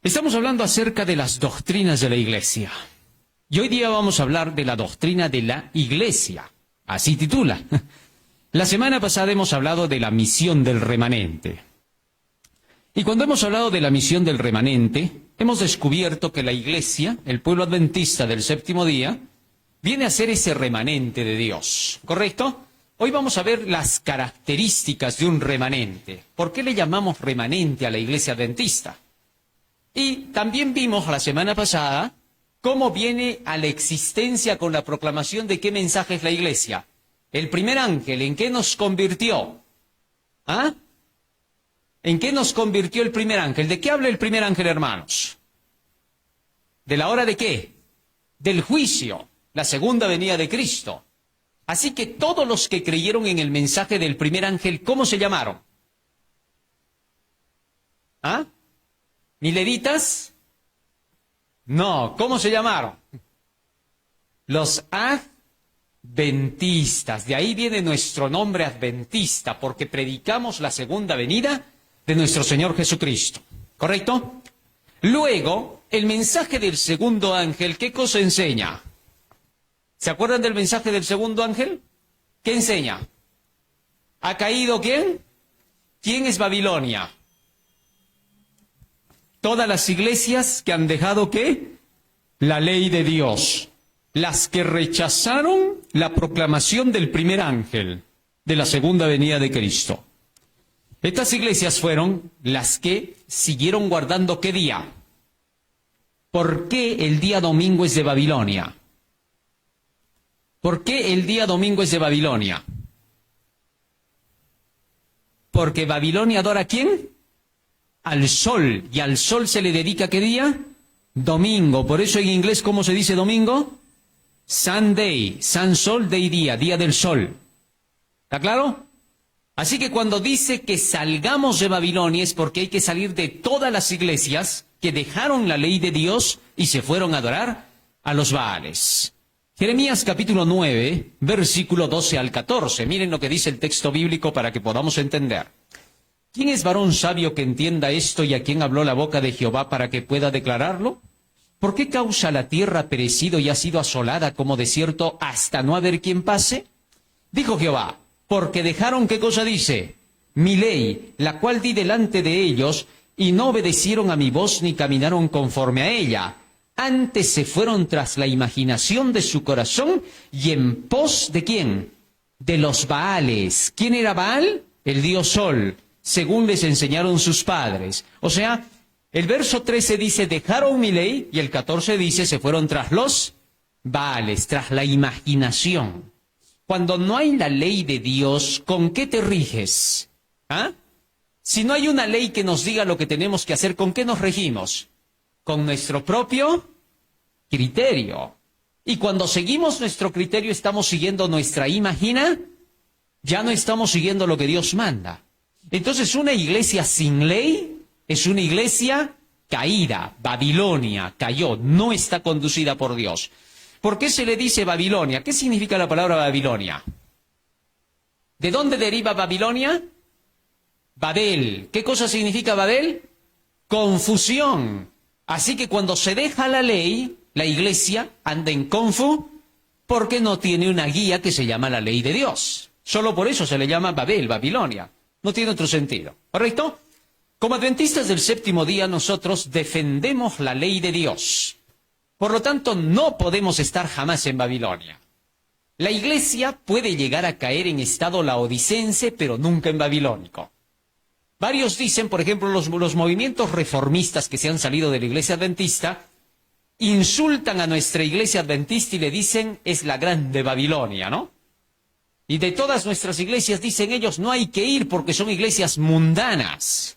Estamos hablando acerca de las doctrinas de la Iglesia. Y hoy día vamos a hablar de la doctrina de la Iglesia. Así titula. La semana pasada hemos hablado de la misión del remanente. Y cuando hemos hablado de la misión del remanente, hemos descubierto que la Iglesia, el pueblo adventista del séptimo día, viene a ser ese remanente de Dios. ¿Correcto? Hoy vamos a ver las características de un remanente. ¿Por qué le llamamos remanente a la Iglesia adventista? Y también vimos la semana pasada cómo viene a la existencia con la proclamación de qué mensaje es la Iglesia. El primer ángel, ¿en qué nos convirtió? ¿Ah? ¿En qué nos convirtió el primer ángel? ¿De qué habla el primer ángel, hermanos? ¿De la hora de qué? Del juicio, la segunda venida de Cristo. Así que todos los que creyeron en el mensaje del primer ángel, ¿cómo se llamaron? ¿Ah? ¿Ni levitas? No, ¿cómo se llamaron? Los adventistas. De ahí viene nuestro nombre adventista, porque predicamos la segunda venida de nuestro Señor Jesucristo. ¿Correcto? Luego, el mensaje del segundo ángel, ¿qué cosa enseña? ¿Se acuerdan del mensaje del segundo ángel? ¿Qué enseña? ¿Ha caído quién? ¿Quién es Babilonia? Todas las iglesias que han dejado, ¿qué? La ley de Dios. Las que rechazaron la proclamación del primer ángel de la segunda venida de Cristo. Estas iglesias fueron las que siguieron guardando ¿qué día? ¿Por qué el día domingo es de Babilonia? ¿Por qué el día domingo es de Babilonia? Porque Babilonia adora ¿a quién? Al sol. ¿Y al sol se le dedica qué día? Domingo. Por eso en inglés, ¿cómo se dice domingo? Sunday. Sun Sol Day día, día del sol. ¿Está claro? Así que cuando dice que salgamos de Babilonia es porque hay que salir de todas las iglesias que dejaron la ley de Dios y se fueron a adorar a los Baales. Jeremías capítulo 9, versículo 12 al 14. Miren lo que dice el texto bíblico para que podamos entender. ¿Quién es varón sabio que entienda esto y a quién habló la boca de Jehová para que pueda declararlo? ¿Por qué causa la tierra perecido y ha sido asolada como desierto hasta no haber quien pase? Dijo Jehová, porque dejaron, ¿qué cosa dice? Mi ley, la cual di delante de ellos, y no obedecieron a mi voz ni caminaron conforme a ella. Antes se fueron tras la imaginación de su corazón y en pos ¿de quién? De los Baales. ¿Quién era Baal? El dios Sol, según les enseñaron sus padres. O sea, el verso 13 dice, dejaron mi ley, y el 14 dice, se fueron tras los Baales, tras la imaginación. Cuando no hay la ley de Dios, ¿con qué te riges? ¿Ah? Si no hay una ley que nos diga lo que tenemos que hacer, ¿con qué nos regimos? Con nuestro propio criterio. Y cuando seguimos nuestro criterio, estamos siguiendo nuestra imagina, ya no estamos siguiendo lo que Dios manda. Entonces, una iglesia sin ley es una iglesia caída. Babilonia cayó, no está conducida por Dios. ¿Por qué se le dice Babilonia? ¿Qué significa la palabra Babilonia? ¿De dónde deriva Babilonia? Babel. ¿Qué cosa significa Babel? Confusión. Así que cuando se deja la ley, la iglesia anda en confu porque no tiene una guía que se llama la ley de Dios. Solo por eso se le llama Babel, Babilonia. No tiene otro sentido. ¿Correcto? Como adventistas del séptimo día, nosotros defendemos la ley de Dios. Por lo tanto, no podemos estar jamás en Babilonia. La iglesia puede llegar a caer en estado laodicense, pero nunca en babilónico. Varios dicen, por ejemplo, los movimientos reformistas que se han salido de la iglesia adventista, insultan a nuestra iglesia adventista y le dicen, es la grande Babilonia, ¿no? Y de todas nuestras iglesias, dicen ellos, no hay que ir porque son iglesias mundanas.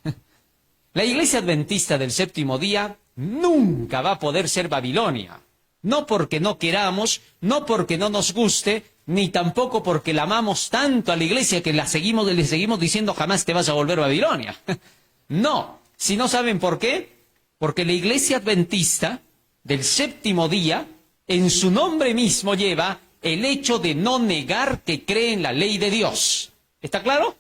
La iglesia adventista del séptimo día nunca va a poder ser Babilonia. No porque no queramos, no porque no nos guste, ni tampoco porque la amamos tanto a la iglesia que le seguimos diciendo jamás te vas a volver Babilonia. No, si no saben por qué, porque la iglesia adventista del séptimo día, en su nombre mismo lleva el hecho de no negar que cree en la ley de Dios. ¿Está claro?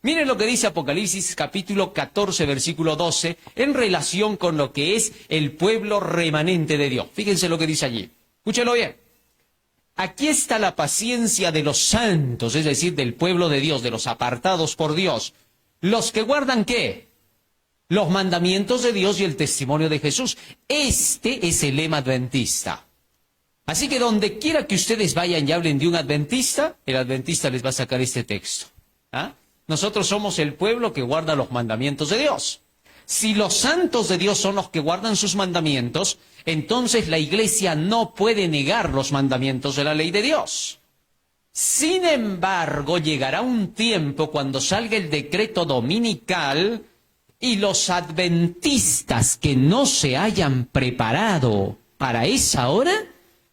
Miren lo que dice Apocalipsis capítulo 14, versículo 12, en relación con lo que es el pueblo remanente de Dios. Fíjense lo que dice allí. Escúchenlo bien. Aquí está la paciencia de los santos, es decir, del pueblo de Dios, de los apartados por Dios. Los que guardan, ¿qué? Los mandamientos de Dios y el testimonio de Jesús. Este es el lema adventista. Así que donde quiera que ustedes vayan y hablen de un adventista, el adventista les va a sacar este texto. ¿Ah? Nosotros somos el pueblo que guarda los mandamientos de Dios. Si los santos de Dios son los que guardan sus mandamientos, entonces la iglesia no puede negar los mandamientos de la ley de Dios. Sin embargo, llegará un tiempo cuando salga el decreto dominical y los adventistas que no se hayan preparado para esa hora,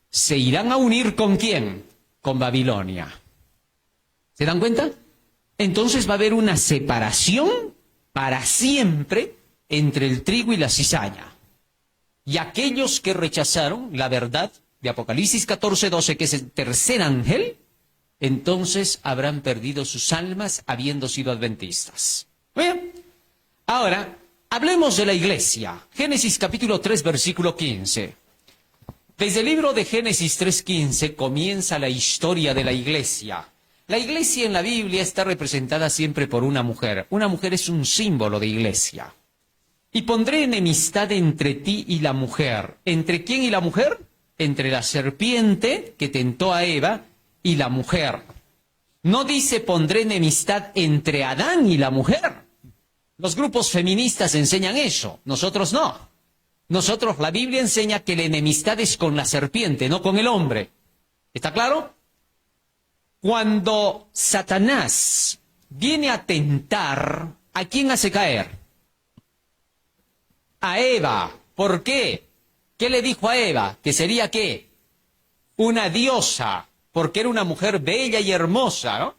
se irán a unir ¿con quién? Con Babilonia. ¿Se dan cuenta? Entonces va a haber una separación para siempre entre el trigo y la cizaña. Y aquellos que rechazaron la verdad de Apocalipsis 14, 12, que es el tercer ángel, entonces habrán perdido sus almas habiendo sido adventistas. Bien, ahora hablemos de la iglesia. Génesis capítulo 3, versículo 15. Desde el libro de Génesis 3:15 comienza la historia de la iglesia. La iglesia en la Biblia está representada siempre por una mujer. Una mujer es un símbolo de iglesia. Y pondré enemistad entre ti y la mujer. ¿Entre quién y la mujer? Entre la serpiente que tentó a Eva y la mujer. No dice pondré enemistad entre Adán y la mujer. Los grupos feministas enseñan eso, nosotros no. Nosotros, la Biblia enseña que la enemistad es con la serpiente, no con el hombre. ¿Está claro? Cuando Satanás viene a tentar, ¿a quién hace caer? A Eva. ¿Por qué? ¿Qué le dijo a Eva? ¿Que sería qué? Una diosa, porque era una mujer bella y hermosa, ¿no?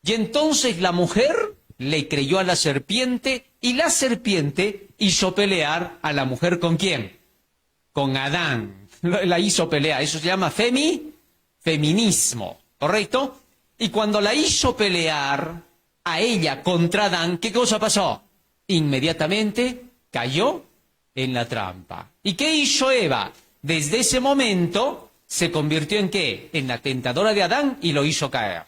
Y entonces la mujer le creyó a la serpiente y la serpiente hizo pelear a la mujer ¿con quién? Con Adán. La hizo pelear. Eso se llama feminismo, ¿correcto? Y cuando la hizo pelear a ella contra Adán, ¿qué cosa pasó? Inmediatamente cayó en la trampa. ¿Y qué hizo Eva? Desde ese momento se convirtió en ¿qué? En la tentadora de Adán y lo hizo caer.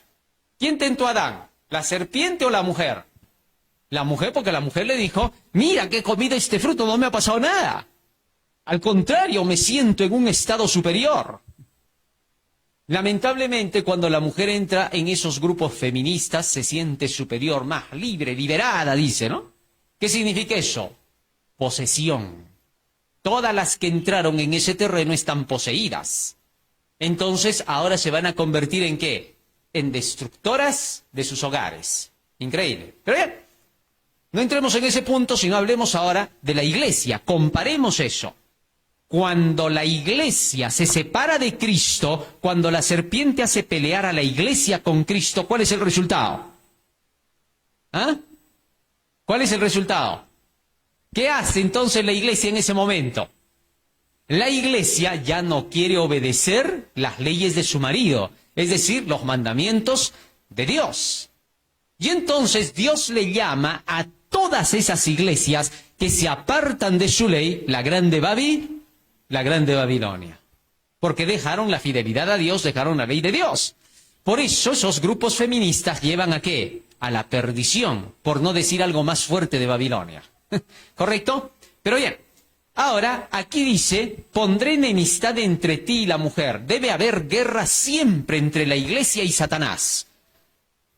¿Quién tentó a Adán? ¿La serpiente o la mujer? La mujer, porque la mujer le dijo, mira que he comido este fruto, no me ha pasado nada. Al contrario, me siento en un estado superior. Lamentablemente, cuando la mujer entra en esos grupos feministas, se siente superior, más libre, liberada, dice, ¿no? ¿Qué significa eso? Posesión. Todas las que entraron en ese terreno están poseídas. Entonces, ahora se van a convertir ¿en qué? En destructoras de sus hogares. Increíble. Pero bien, no entremos en ese punto, sino hablemos ahora de la iglesia. Comparemos eso. Cuando la iglesia se separa de Cristo, cuando la serpiente hace pelear a la iglesia con Cristo, ¿cuál es el resultado? ¿Ah? ¿Cuál es el resultado? ¿Qué hace entonces la iglesia en ese momento? La iglesia ya no quiere obedecer las leyes de su marido, es decir, los mandamientos de Dios. Y entonces Dios le llama a todas esas iglesias que se apartan de su ley, la grande Babilonia. Porque dejaron la fidelidad a Dios, dejaron la ley de Dios. Por eso esos grupos feministas llevan ¿a qué? A la perdición, por no decir algo más fuerte de Babilonia. ¿Correcto? Pero bien, ahora aquí dice, pondré enemistad entre ti y la mujer. Debe haber guerra siempre entre la iglesia y Satanás.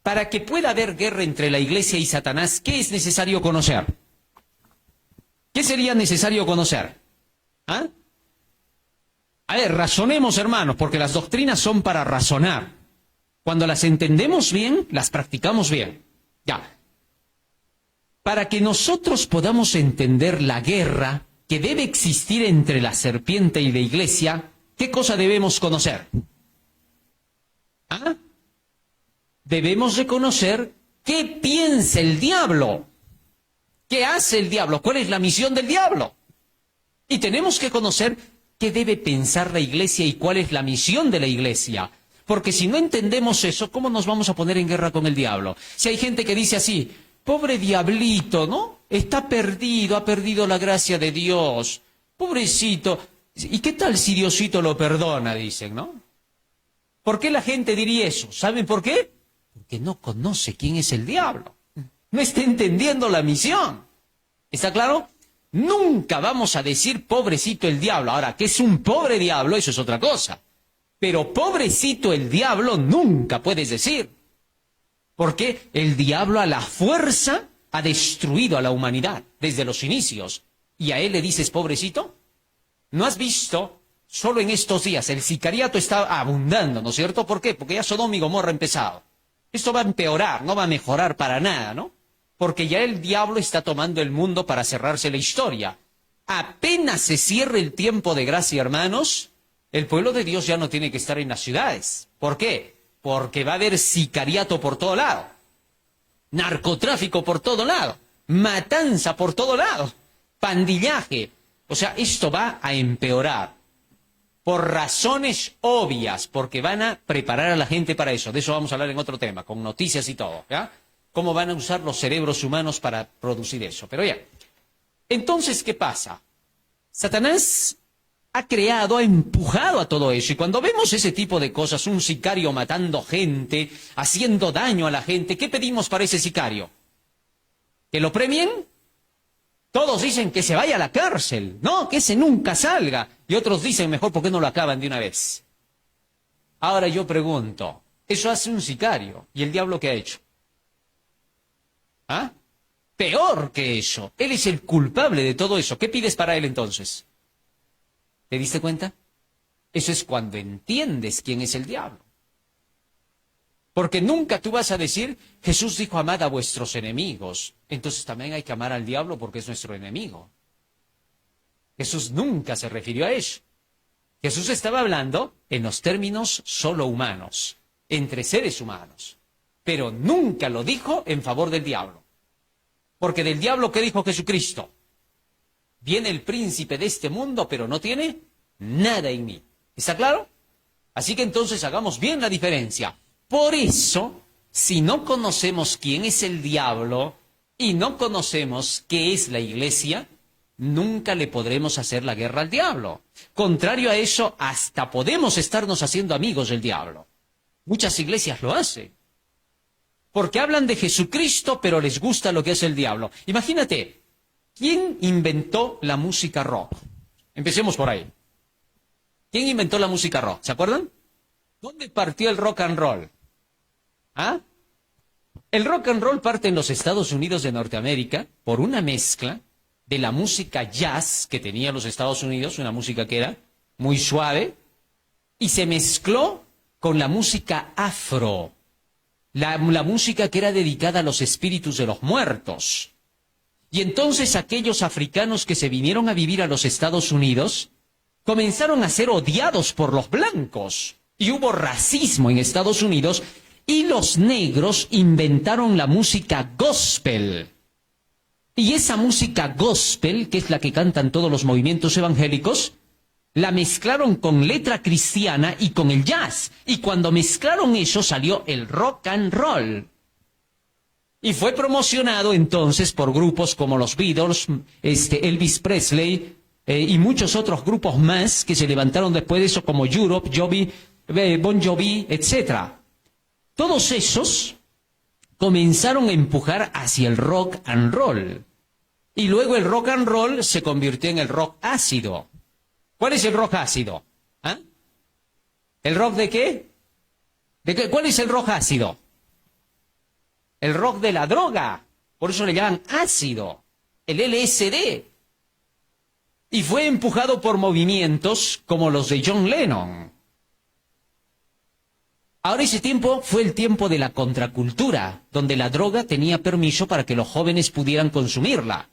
Para que pueda haber guerra entre la iglesia y Satanás, ¿qué es necesario conocer? ¿Qué sería necesario conocer? ¿Ah? A ver, razonemos, hermanos, porque las doctrinas son para razonar. Cuando las entendemos bien, las practicamos bien. Ya. Para que nosotros podamos entender la guerra que debe existir entre la serpiente y la iglesia, ¿qué cosa debemos conocer? ¿Ah? Debemos de conocer qué piensa el diablo, qué hace el diablo, cuál es la misión del diablo. Y tenemos que conocer qué debe pensar la iglesia y cuál es la misión de la iglesia. Porque si no entendemos eso, ¿cómo nos vamos a poner en guerra con el diablo? Si hay gente que dice así, pobre diablito, ¿no? Está perdido, ha perdido la gracia de Dios. Pobrecito. ¿Y qué tal si Diosito lo perdona? Dicen, ¿no? ¿Por qué la gente diría eso? ¿Saben por qué? Porque no conoce quién es el diablo. No está entendiendo la misión. ¿Está claro? Nunca vamos a decir pobrecito el diablo. Ahora, ¿qué es un pobre diablo? Eso es otra cosa. Pero pobrecito el diablo nunca puedes decir. Porque el diablo a la fuerza ha destruido a la humanidad desde los inicios. ¿Y a él le dices pobrecito? ¿No has visto? Solo en estos días el sicariato está abundando, ¿no es cierto? ¿Por qué? Porque ya Sodoma y Gomorra ha empezado. Esto va a empeorar, no va a mejorar para nada, ¿no? Porque ya el diablo está tomando el mundo para cerrarse la historia. Apenas se cierre el tiempo de gracia, hermanos, el pueblo de Dios ya no tiene que estar en las ciudades. ¿Por qué? Porque va a haber sicariato por todo lado, narcotráfico por todo lado, matanza por todo lado, pandillaje. O sea, esto va a empeorar. Por razones obvias, porque van a preparar a la gente para eso. De eso vamos a hablar en otro tema, con noticias y todo, ¿ya? Cómo van a usar los cerebros humanos para producir eso. Pero ya, entonces, ¿qué pasa? Satanás ha creado, ha empujado a todo eso. Y cuando vemos ese tipo de cosas, un sicario matando gente, haciendo daño a la gente, ¿qué pedimos para ese sicario? ¿Que lo premien? Todos dicen que se vaya a la cárcel, no, que ese nunca salga. Y otros dicen, mejor, ¿por qué no lo acaban de una vez? Ahora yo pregunto, eso hace un sicario. ¿Y el diablo qué ha hecho? ¿Ah? Peor que eso. Él es el culpable de todo eso. ¿Qué pides para él entonces? ¿Te diste cuenta? Eso es cuando entiendes quién es el diablo. Porque nunca tú vas a decir, Jesús dijo, amad a vuestros enemigos. Entonces también hay que amar al diablo porque es nuestro enemigo. Jesús nunca se refirió a eso. Jesús estaba hablando en los términos solo humanos, entre seres humanos. Pero nunca lo dijo en favor del diablo. Porque del diablo, ¿qué dijo Jesucristo? Viene el príncipe de este mundo, pero no tiene nada en mí. ¿Está claro? Así que entonces hagamos bien la diferencia. Por eso, si no conocemos quién es el diablo y no conocemos qué es la iglesia, nunca le podremos hacer la guerra al diablo. Contrario a eso, hasta podemos estarnos haciendo amigos del diablo. Muchas iglesias lo hacen. Porque hablan de Jesucristo, pero les gusta lo que es el diablo. Imagínate, ¿quién inventó la música rock? Empecemos por ahí. ¿Quién inventó la música rock? ¿Se acuerdan? ¿Dónde partió el rock and roll? ¿Ah? El rock and roll parte en los Estados Unidos de Norteamérica por una mezcla de la música jazz que tenía los Estados Unidos, una música que era muy suave, y se mezcló con la música afro, la música que era dedicada a los espíritus de los muertos. Y entonces aquellos africanos que se vinieron a vivir a los Estados Unidos comenzaron a ser odiados por los blancos. Y hubo racismo en Estados Unidos y los negros inventaron la música gospel. Y esa música gospel, que es la que cantan todos los movimientos evangélicos, la mezclaron con letra cristiana y con el jazz. Y cuando mezclaron eso salió el rock and roll. Y fue promocionado entonces por grupos como los Beatles, Elvis Presley y muchos otros grupos más que se levantaron después de eso como Europe, Bon Jovi, etc. Todos esos comenzaron a empujar hacia el rock and roll. Y luego el rock and roll se convirtió en el rock ácido. ¿Cuál es el rock ácido? ¿Ah? ¿El rock de qué? ¿Cuál es el rock ácido? El rock de la droga. Por eso le llaman ácido. El LSD. Y fue empujado por movimientos como los de John Lennon. Ahora ese tiempo fue el tiempo de la contracultura, donde la droga tenía permiso para que los jóvenes pudieran consumirla.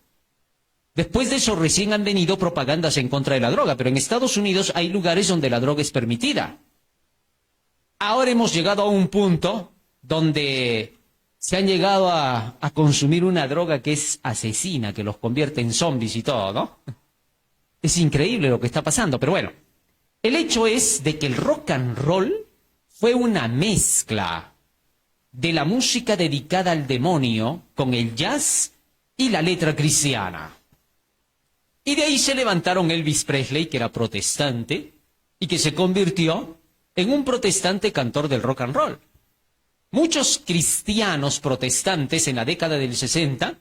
Después de eso recién han venido propagandas en contra de la droga, pero en Estados Unidos hay lugares donde la droga es permitida. Ahora hemos llegado a un punto donde se han llegado a consumir una droga que es asesina, que los convierte en zombies y todo, ¿no? Es increíble lo que está pasando, pero bueno. El hecho es de que el rock and roll fue una mezcla de la música dedicada al demonio con el jazz y la letra cristiana. Y de ahí se levantaron Elvis Presley, que era protestante, y que se convirtió en un protestante cantor del rock and roll. Muchos cristianos protestantes en la década del 60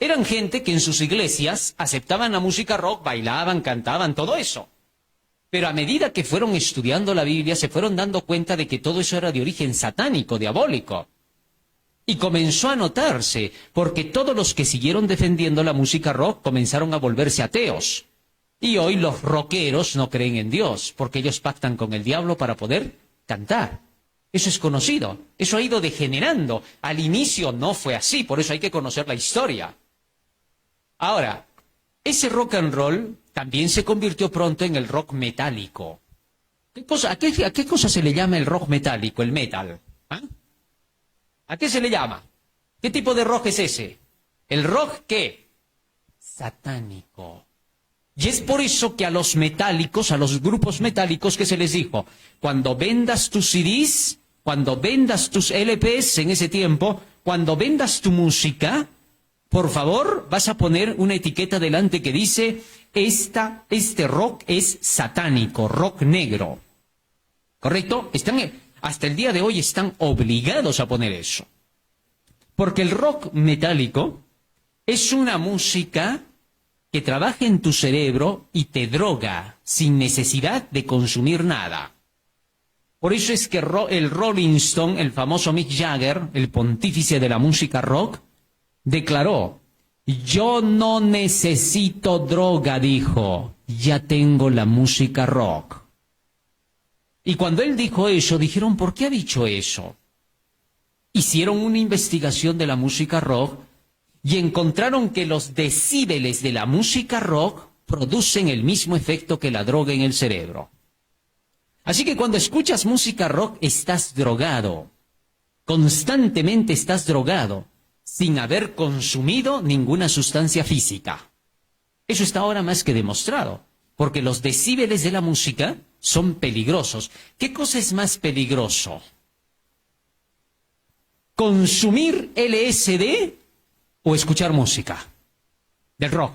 eran gente que en sus iglesias aceptaban la música rock, bailaban, cantaban, todo eso. Pero a medida que fueron estudiando la Biblia, se fueron dando cuenta de que todo eso era de origen satánico, diabólico. Y comenzó a notarse, porque todos los que siguieron defendiendo la música rock comenzaron a volverse ateos. Y hoy los rockeros no creen en Dios, porque ellos pactan con el diablo para poder cantar. Eso es conocido, eso ha ido degenerando. Al inicio no fue así, por eso hay que conocer la historia. Ahora, ese rock and roll también se convirtió pronto en el rock metálico. ¿A qué cosa se le llama el rock metálico, el metal? ¿Ah? ¿A qué se le llama? ¿Qué tipo de rock es ese? ¿El rock qué? Satánico. Y es por eso que a los metálicos, a los grupos metálicos, ¿qué se les dijo? Cuando vendas tus CDs, cuando vendas tus LPs en ese tiempo, cuando vendas tu música, por favor, vas a poner una etiqueta delante que dice, este rock es satánico, rock negro. ¿Correcto? Hasta el día de hoy están obligados a poner eso. Porque el rock metálico es una música que trabaja en tu cerebro y te droga sin necesidad de consumir nada. Por eso es que el Rolling Stone, el famoso Mick Jagger, el pontífice de la música rock, declaró, yo no necesito droga, dijo, ya tengo la música rock. Y cuando él dijo eso, dijeron, ¿por qué ha dicho eso? Hicieron una investigación de la música rock y encontraron que los decíbeles de la música rock producen el mismo efecto que la droga en el cerebro. Así que cuando escuchas música rock, estás drogado. Constantemente estás drogado, sin haber consumido ninguna sustancia física. Eso está ahora más que demostrado, porque los decíbeles de la música son peligrosos. ¿Qué cosa es más peligroso? ¿Consumir LSD o escuchar música del rock?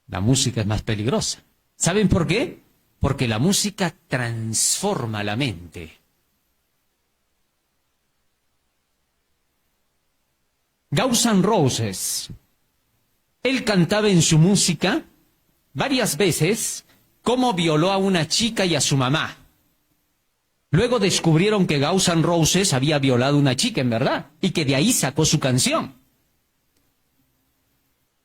La música es más peligrosa. ¿Saben por qué? Porque la música transforma la mente. Guns N' Roses, él cantaba en su música varias veces cómo violó a una chica y a su mamá. Luego descubrieron que Guns N' Roses había violado a una chica, en verdad, y que de ahí sacó su canción.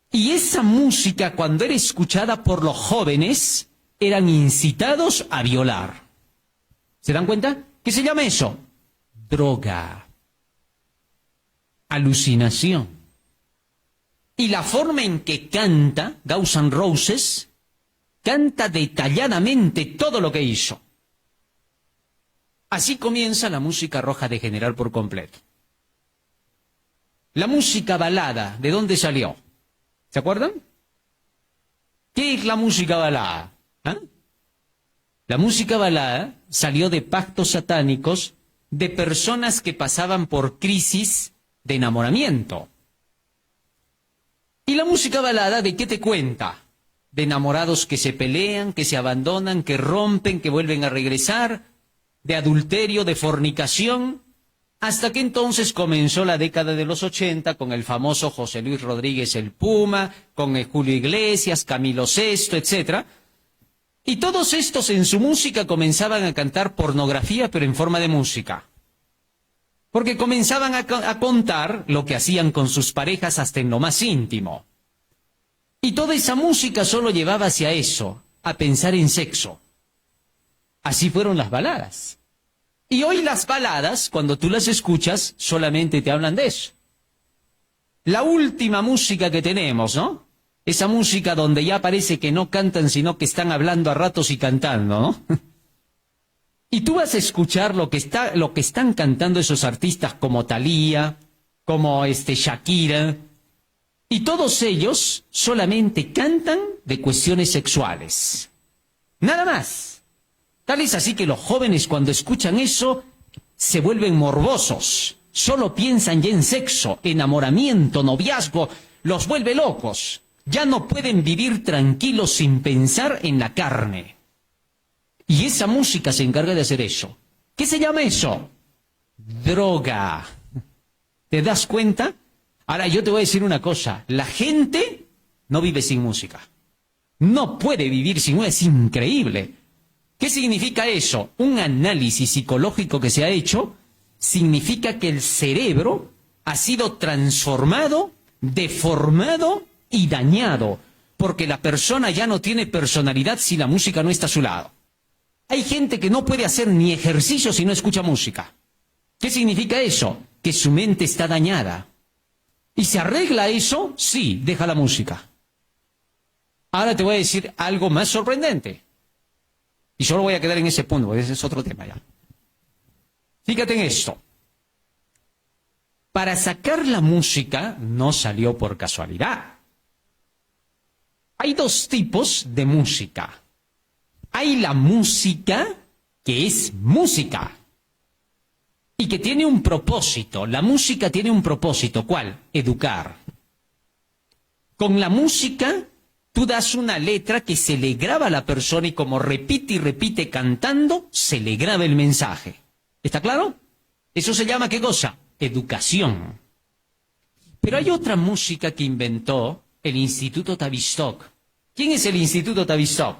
Y esa música, cuando era escuchada por los jóvenes, eran incitados a violar. ¿Se dan cuenta? ¿Qué se llama eso? Droga. Alucinación. Y la forma en que canta Guns N' Roses, canta detalladamente todo lo que hizo. Así comienza la música roja a degenerar por completo. La música balada, ¿de dónde salió? ¿Se acuerdan? ¿Qué es la música balada? ¿Ah? La música balada salió de pactos satánicos de personas que pasaban por crisis de enamoramiento. ¿Y la música balada de qué te cuenta? De enamorados que se pelean, que se abandonan, que rompen, que vuelven a regresar, de adulterio, de fornicación, hasta que entonces comenzó la década de los 80 con el famoso José Luis Rodríguez el Puma, con el Julio Iglesias, Camilo Sesto, etc. Y todos estos en su música comenzaban a cantar pornografía, pero en forma de música. Porque comenzaban a contar lo que hacían con sus parejas hasta en lo más íntimo. Y toda esa música solo llevaba hacia eso, a pensar en sexo. Así fueron las baladas. Y hoy las baladas, cuando tú las escuchas, solamente te hablan de eso. La última música que tenemos, ¿no? Esa música donde ya parece que no cantan, sino que están hablando a ratos y cantando, ¿no? Y tú vas a escuchar lo que están cantando esos artistas como Thalía, como Shakira, y todos ellos solamente cantan de cuestiones sexuales. Nada más. Tal es así que los jóvenes cuando escuchan eso se vuelven morbosos. Solo piensan ya en sexo, enamoramiento, noviazgo, los vuelve locos. Ya no pueden vivir tranquilos sin pensar en la carne. Y esa música se encarga de hacer eso. ¿Qué se llama eso? Droga. ¿Te das cuenta? Ahora yo te voy a decir una cosa. La gente no vive sin música. No puede vivir sin música. Es increíble. ¿Qué significa eso? Un análisis psicológico que se ha hecho significa que el cerebro ha sido transformado, deformado y dañado, porque la persona ya no tiene personalidad si la música no está a su lado. Hay gente que no puede hacer ni ejercicio si no escucha música. ¿Qué significa eso? Que su mente está dañada. ¿Y se arregla eso? Sí, deja la música. Ahora te voy a decir algo más sorprendente. Y solo voy a quedar en ese punto, porque ese es otro tema ya. Fíjate en esto. Para sacar la música no salió por casualidad. Hay dos tipos de música. Hay la música que es música y que tiene un propósito. La música tiene un propósito. ¿Cuál? Educar. Con la música tú das una letra que se le graba a la persona y como repite y repite cantando, se le graba el mensaje. ¿Está claro? Eso se llama, ¿qué cosa? Educación. Pero hay otra música que inventó el Instituto Tavistock. ¿Quién es el Instituto Tavistock?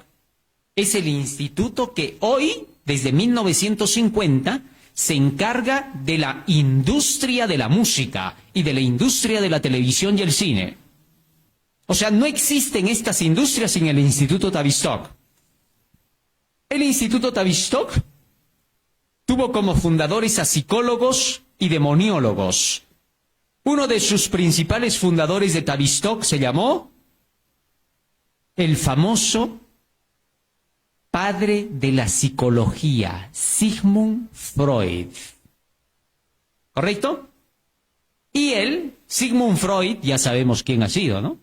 Es el instituto que hoy, desde 1950, se encarga de la industria de la música y de la industria de la televisión y el cine. O sea, no existen estas industrias sin el Instituto Tavistock. El Instituto Tavistock tuvo como fundadores a psicólogos y demoniólogos. Uno de sus principales fundadores de Tavistock se llamó el famoso padre de la psicología, Sigmund Freud. ¿Correcto? Y él, Sigmund Freud, ya sabemos quién ha sido, ¿no?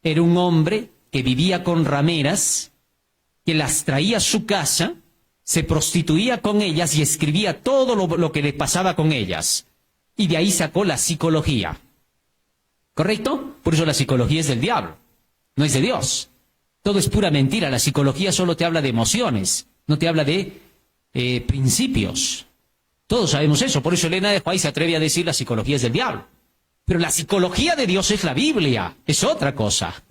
Era un hombre que vivía con rameras, que las traía a su casa, se prostituía con ellas y escribía todo lo que le pasaba con ellas. Y de ahí sacó la psicología. ¿Correcto? Por eso la psicología es del diablo, no es de Dios. Todo es pura mentira. La psicología solo te habla de emociones, no te habla de principios. Todos sabemos eso. Por eso Elena de White se atreve a decir la psicología es del diablo. Pero la psicología de Dios es la Biblia. Es otra cosa.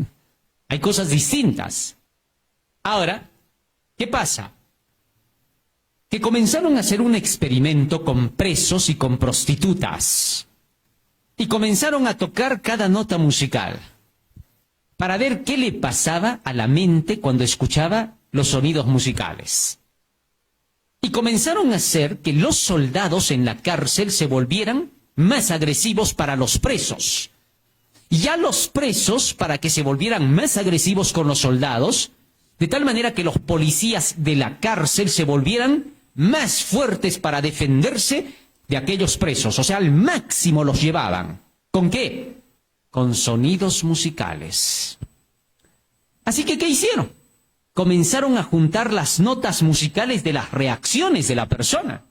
Hay cosas distintas. Ahora, ¿qué pasa? Que comenzaron a hacer un experimento con presos y con prostitutas. Y comenzaron a tocar cada nota musical para ver qué le pasaba a la mente cuando escuchaba los sonidos musicales. Y comenzaron a hacer que los soldados en la cárcel se volvieran más agresivos para los presos. Y a los presos, para que se volvieran más agresivos con los soldados, de tal manera que los policías de la cárcel se volvieran más fuertes para defenderse de aquellos presos. O sea, al máximo los llevaban. ¿Con qué? Con sonidos musicales. Así que, ¿qué hicieron? Comenzaron a juntar las notas musicales de las reacciones de la persona.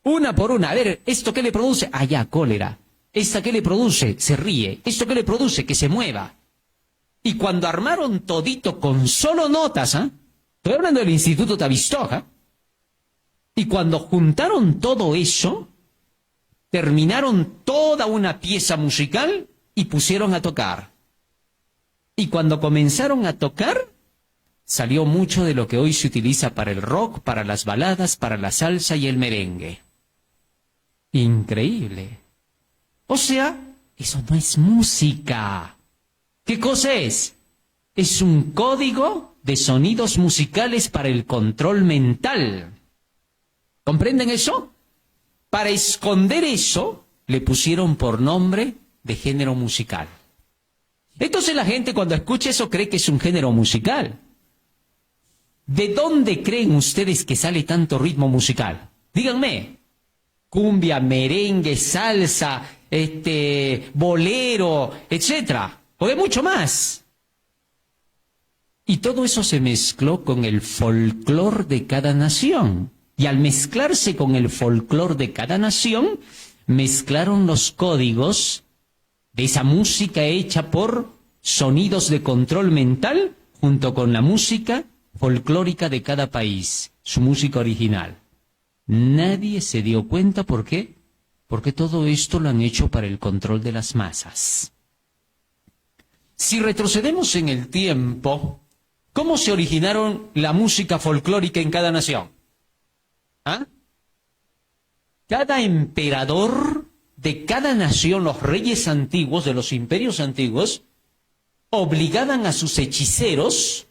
Una por una. A ver, ¿esto qué le produce? Ah, ya, cólera. ¿Esta qué le produce? Se ríe. ¿Esto qué le produce? Que se mueva. Y cuando armaron todito con solo notas, estoy hablando del Instituto Tavistock, y cuando juntaron todo eso, terminaron toda una pieza musical y pusieron a tocar. Y cuando comenzaron a tocar, salió mucho de lo que hoy se utiliza para el rock, para las baladas, para la salsa y el merengue. Increíble. O sea, eso no es música. ¿Qué cosa es? Es un código de sonidos musicales para el control mental. ¿Comprenden eso? Para esconder eso, le pusieron por nombre de género musical. Entonces la gente cuando escucha eso cree que es un género musical. ¿De dónde creen ustedes que sale tanto ritmo musical? Díganme. Cumbia, merengue, salsa, bolero, etcétera. O de mucho más. Y todo eso se mezcló con el folclore de cada nación. Y al mezclarse con el folclore de cada nación, mezclaron los códigos de esa música hecha por sonidos de control mental junto con la música folclórica de cada país, su música original. Nadie se dio cuenta, ¿por qué? Porque todo esto lo han hecho para el control de las masas. Si retrocedemos en el tiempo, ¿cómo se originaron la música folclórica en cada nación? ¿Ah? Cada emperador de cada nación, los reyes antiguos de los imperios antiguos, obligaban a sus hechiceros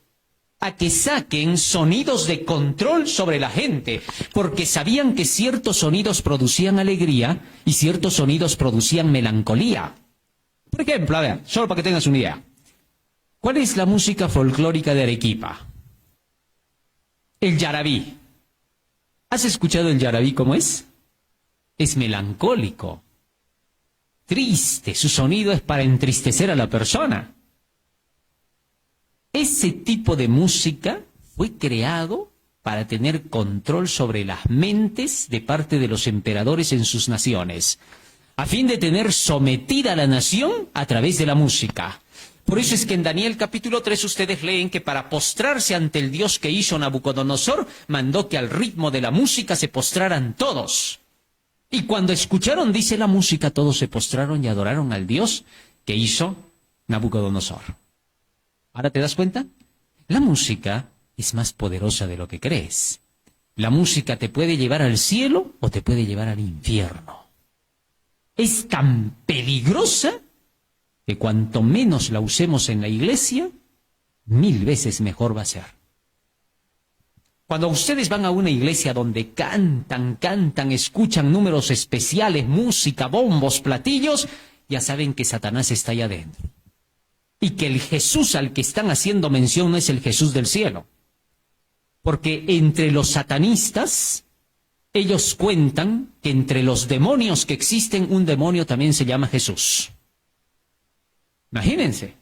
a que saquen sonidos de control sobre la gente, porque sabían que ciertos sonidos producían alegría y ciertos sonidos producían melancolía. Por ejemplo, a ver, solo para que tengas una idea. ¿Cuál es la música folclórica de Arequipa? El yarabí. ¿Has escuchado el yarabí cómo es? Es melancólico, triste, su sonido es para entristecer a la persona. Ese tipo de música fue creado para tener control sobre las mentes de parte de los emperadores en sus naciones, a fin de tener sometida a la nación a través de la música. Por eso es que en Daniel capítulo 3 ustedes leen que para postrarse ante el Dios que hizo Nabucodonosor, mandó que al ritmo de la música se postraran todos. Y cuando escucharon, dice la música, todos se postraron y adoraron al Dios que hizo Nabucodonosor. ¿Ahora te das cuenta? La música es más poderosa de lo que crees. La música te puede llevar al cielo o te puede llevar al infierno. Es tan peligrosa que cuanto menos la usemos en la iglesia, 1000 veces mejor va a ser. Cuando ustedes van a una iglesia donde cantan, escuchan números especiales, música, bombos, platillos, ya saben que Satanás está allá adentro. Y que el Jesús al que están haciendo mención no es el Jesús del cielo. Porque entre los satanistas, ellos cuentan que entre los demonios que existen, un demonio también se llama Jesús. Imagínense.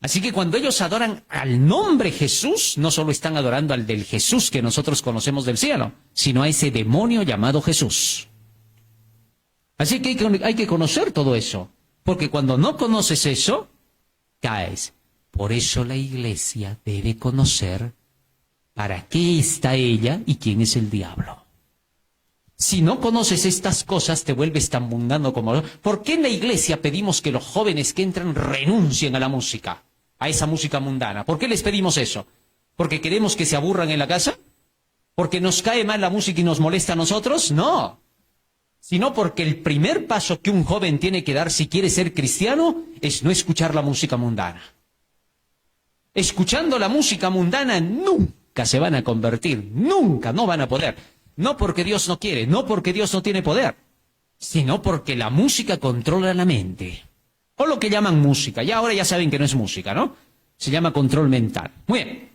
Así que cuando ellos adoran al nombre Jesús, no solo están adorando al del Jesús que nosotros conocemos del cielo, sino a ese demonio llamado Jesús. Así que hay que conocer todo eso, porque cuando no conoces eso, caes. Por eso la iglesia debe conocer para qué está ella y quién es el diablo. Si no conoces estas cosas, te vuelves tan mundano como... ¿Por qué en la iglesia pedimos que los jóvenes que entran renuncien a la música? A esa música mundana. ¿Por qué les pedimos eso? ¿Porque queremos que se aburran en la casa? ¿Porque nos cae mal la música y nos molesta a nosotros? No. Sino porque el primer paso que un joven tiene que dar si quiere ser cristiano es no escuchar la música mundana. Escuchando la música mundana nunca se van a convertir, nunca, no van a poder. No porque Dios no quiere, no porque Dios no tiene poder, sino porque la música controla la mente. O lo que llaman música, y ahora ya saben que no es música, ¿no? Se llama control mental. Muy bien.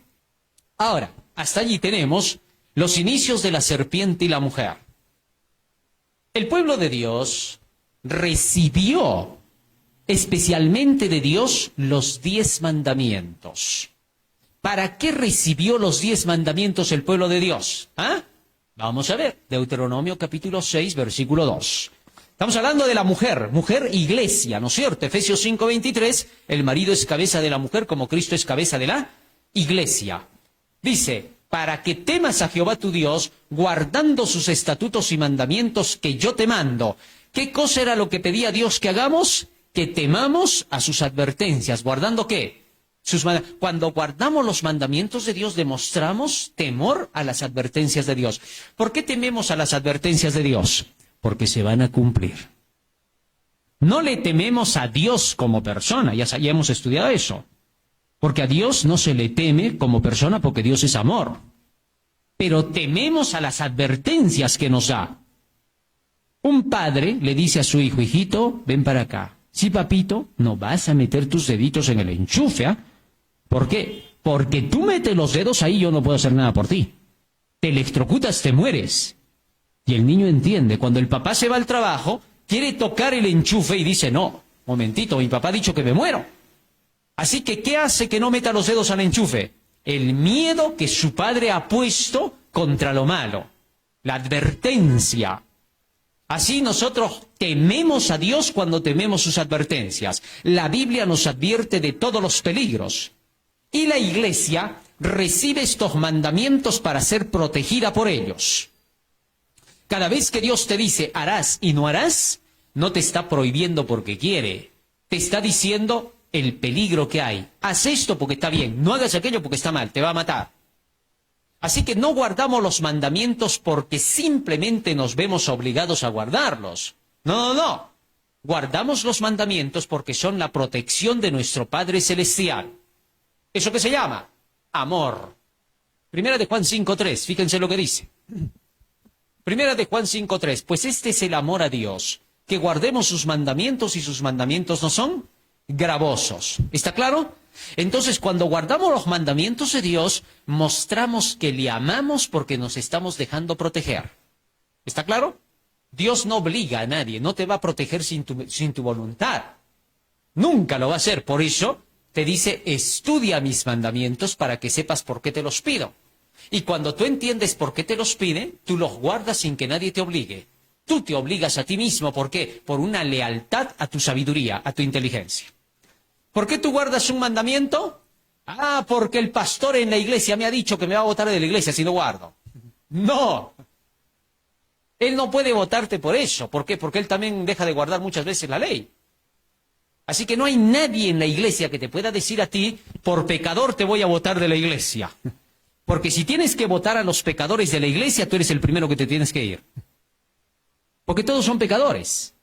Ahora, hasta allí tenemos los inicios de la serpiente y la mujer. El pueblo de Dios recibió especialmente de Dios los 10 mandamientos. ¿Para qué recibió los 10 mandamientos el pueblo de Dios? ¿Ah? Vamos a ver, Deuteronomio capítulo 6, versículo 2. Estamos hablando de la mujer, mujer iglesia, ¿no es cierto? Efesios 5:23, el marido es cabeza de la mujer como Cristo es cabeza de la iglesia. Dice, para que temas a Jehová tu Dios, guardando sus estatutos y mandamientos que yo te mando. ¿Qué cosa era lo que pedía Dios que hagamos? Que temamos a sus advertencias. ¿Guardando qué? Cuando guardamos los mandamientos de Dios, demostramos temor a las advertencias de Dios. ¿Por qué tememos a las advertencias de Dios? Porque se van a cumplir. No le tememos a Dios como persona, ya hemos estudiado eso. Porque a Dios no se le teme como persona porque Dios es amor. Pero tememos a las advertencias que nos da. Un padre le dice a su hijo, hijito, ven para acá. Sí, papito, no vas a meter tus deditos en el enchufe, ¿ah? ¿Por qué? Porque tú metes los dedos ahí y yo no puedo hacer nada por ti. Te electrocutas, te mueres. Y el niño entiende, cuando el papá se va al trabajo, quiere tocar el enchufe y dice, no, momentito, mi papá ha dicho que me muero. Así que, ¿qué hace que no meta los dedos al enchufe? El miedo que su padre ha puesto contra lo malo. La advertencia. Así nosotros tememos a Dios cuando tememos sus advertencias. La Biblia nos advierte de todos los peligros. Y la Iglesia recibe estos mandamientos para ser protegida por ellos. Cada vez que Dios te dice harás y no harás, no te está prohibiendo porque quiere. Te está diciendo el peligro que hay. Haz esto porque está bien, no hagas aquello porque está mal, te va a matar. Así que no guardamos los mandamientos porque simplemente nos vemos obligados a guardarlos. No. Guardamos los mandamientos porque son la protección de nuestro Padre Celestial. ¿Eso qué se llama? Amor. Primera de Juan 5:3, fíjense lo que dice. Primera de Juan 5:3, pues este es el amor a Dios, que guardemos sus mandamientos y sus mandamientos no son gravosos. ¿Está claro? Entonces, cuando guardamos los mandamientos de Dios, mostramos que le amamos porque nos estamos dejando proteger. ¿Está claro? Dios no obliga a nadie, no te va a proteger sin tu voluntad. Nunca lo va a hacer. Por eso te dice, estudia mis mandamientos para que sepas por qué te los pido. Y cuando tú entiendes por qué te los pide, tú los guardas sin que nadie te obligue. Tú te obligas a ti mismo. ¿Por qué? Por una lealtad a tu sabiduría, a tu inteligencia. ¿Por qué tú guardas un mandamiento? Ah, porque el pastor en la iglesia me ha dicho que me va a votar de la iglesia si no guardo. No. Él no puede votarte por eso. ¿Por qué? Porque él también deja de guardar muchas veces la ley. Así que no hay nadie en la iglesia que te pueda decir a ti, por pecador te voy a votar de la iglesia. Porque si tienes que votar a los pecadores de la iglesia, tú eres el primero que te tienes que ir. Porque todos son pecadores.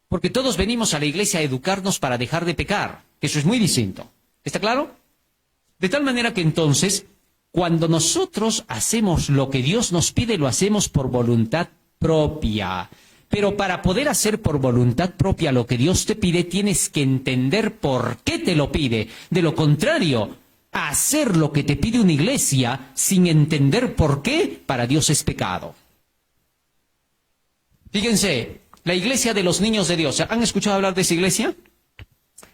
Porque todos venimos a la iglesia a educarnos para dejar de pecar. Eso es muy distinto. ¿Está claro? De tal manera que entonces, cuando nosotros hacemos lo que Dios nos pide, lo hacemos por voluntad propia. Pero para poder hacer por voluntad propia lo que Dios te pide, tienes que entender por qué te lo pide. De lo contrario, hacer lo que te pide una iglesia sin entender por qué, para Dios es pecado. Fíjense, la iglesia de los niños de Dios. ¿Han escuchado hablar de esa iglesia?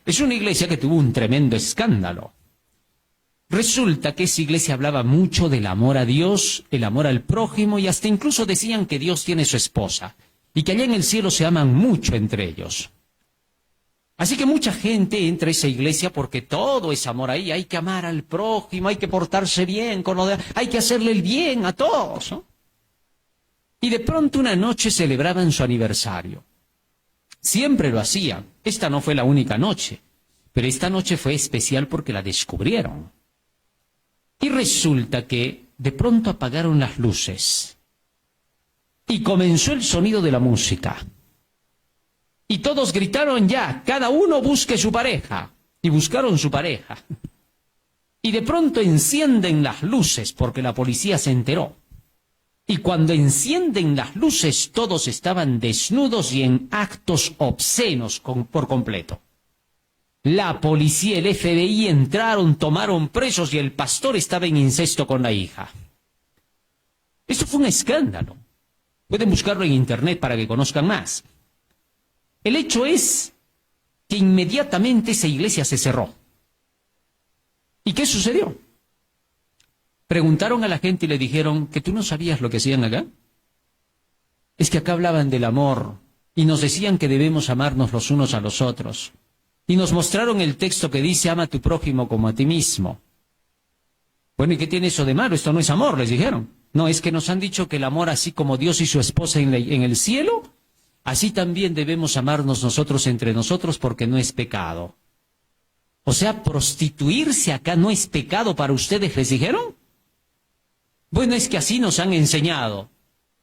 Es una iglesia que tuvo un tremendo escándalo. Resulta que esa iglesia hablaba mucho del amor a Dios, el amor al prójimo, y hasta incluso decían que Dios tiene su esposa, y que allá en el cielo se aman mucho entre ellos. Así que mucha gente entra a esa iglesia porque todo es amor ahí, hay que amar al prójimo, hay que portarse bien, hay que hacerle el bien a todos, ¿no? Y de pronto una noche celebraban su aniversario. Siempre lo hacían. Esta no fue la única noche, pero esta noche fue especial porque la descubrieron. Y resulta que de pronto apagaron las luces y comenzó el sonido de la música. Y todos gritaron ya, cada uno busque su pareja. Y buscaron su pareja. Y de pronto encienden las luces porque la policía se enteró. Y cuando encienden las luces, todos estaban desnudos y en actos obscenos por completo. La policía y el FBI entraron, tomaron presos y el pastor estaba en incesto con la hija. Esto fue un escándalo. Pueden buscarlo en internet para que conozcan más. El hecho es que inmediatamente esa iglesia se cerró. ¿Y qué sucedió? Preguntaron a la gente y le dijeron que tú no sabías lo que hacían acá. Es que acá hablaban del amor y nos decían que debemos amarnos los unos a los otros. Y nos mostraron el texto que dice, ama a tu prójimo como a ti mismo. Bueno, ¿y qué tiene eso de malo? Esto no es amor, les dijeron. No, es que nos han dicho que el amor, así como Dios y su esposa en el cielo, así también debemos amarnos nosotros entre nosotros porque no es pecado. O sea, prostituirse acá no es pecado para ustedes, ¿les dijeron? Bueno, es que así nos han enseñado.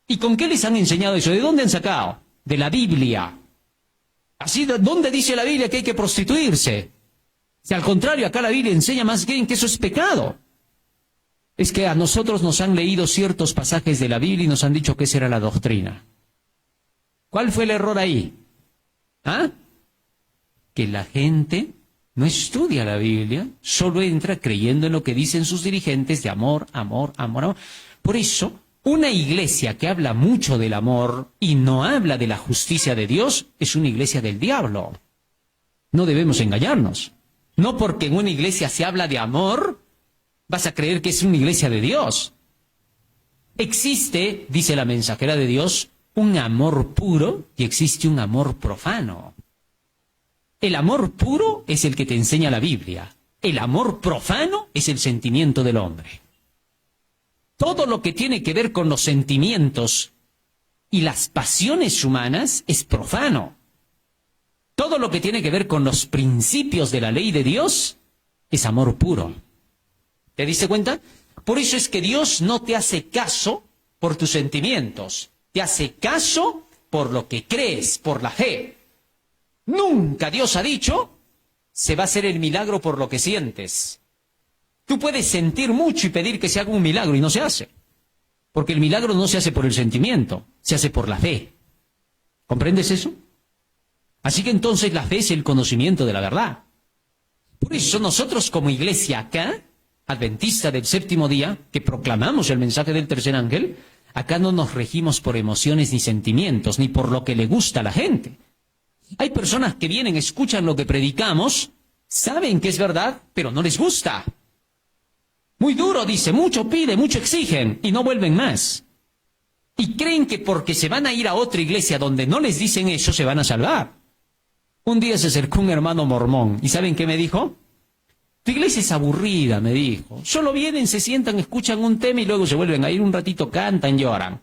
¿Y con qué les han enseñado eso? ¿De dónde han sacado? De la Biblia. Así, ¿dónde dice la Biblia que hay que prostituirse? Si al contrario, acá la Biblia enseña más bien que eso es pecado. Es que a nosotros nos han leído ciertos pasajes de la Biblia y nos han dicho que esa era la doctrina. ¿Cuál fue el error ahí? ¿Ah? Que la gente no estudia la Biblia, solo entra creyendo en lo que dicen sus dirigentes de amor, amor, amor, amor. Por eso, una iglesia que habla mucho del amor y no habla de la justicia de Dios es una iglesia del diablo. No debemos engañarnos. No porque en una iglesia se habla de amor, vas a creer que es una iglesia de Dios. Existe, dice la mensajera de Dios, un amor puro y existe un amor profano. El amor puro es el que te enseña la Biblia. El amor profano es el sentimiento del hombre. Todo lo que tiene que ver con los sentimientos y las pasiones humanas es profano. Todo lo que tiene que ver con los principios de la ley de Dios es amor puro. ¿Te diste cuenta? Por eso es que Dios no te hace caso por tus sentimientos. Te hace caso por lo que crees, por la fe. Nunca Dios ha dicho, se va a hacer el milagro por lo que sientes. Tú puedes sentir mucho y pedir que se haga un milagro y no se hace. Porque el milagro no se hace por el sentimiento, se hace por la fe. ¿Comprendes eso? Así que entonces la fe es el conocimiento de la verdad. Por eso nosotros como iglesia acá, adventista del séptimo día, que proclamamos el mensaje del tercer ángel, acá no nos regimos por emociones ni sentimientos, ni por lo que le gusta a la gente. Hay personas que vienen, escuchan lo que predicamos, saben que es verdad, pero no les gusta. Muy duro, dice, mucho pide, mucho exigen, y no vuelven más. Y creen que porque se van a ir a otra iglesia donde no les dicen eso, se van a salvar. Un día se acercó un hermano mormón, ¿y saben qué me dijo? Tu iglesia es aburrida, me dijo. Solo vienen, se sientan, escuchan un tema y luego se vuelven a ir un ratito, cantan, lloran.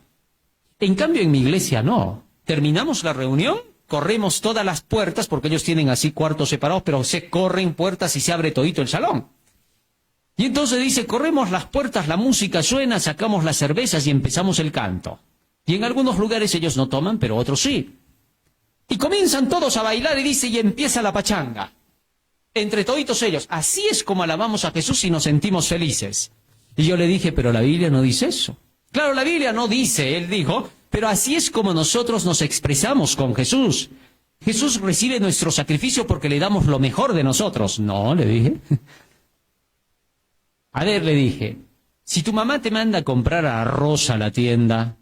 En cambio, en mi iglesia no. Terminamos la reunión, corremos todas las puertas, porque ellos tienen así cuartos separados, pero se corren puertas y se abre todito el salón. Y entonces dice, corremos las puertas, la música suena, sacamos las cervezas y empezamos el canto. Y en algunos lugares ellos no toman, pero otros sí. Y comienzan todos a bailar y dice, y empieza la pachanga. Entre toditos ellos, así es como alabamos a Jesús y nos sentimos felices. Y yo le dije, pero la Biblia no dice eso. Claro, la Biblia no dice, él dijo, pero así es como nosotros nos expresamos con Jesús. Jesús recibe nuestro sacrificio porque le damos lo mejor de nosotros. No, le dije. A ver, le dije, si tu mamá te manda a comprar arroz a la tienda,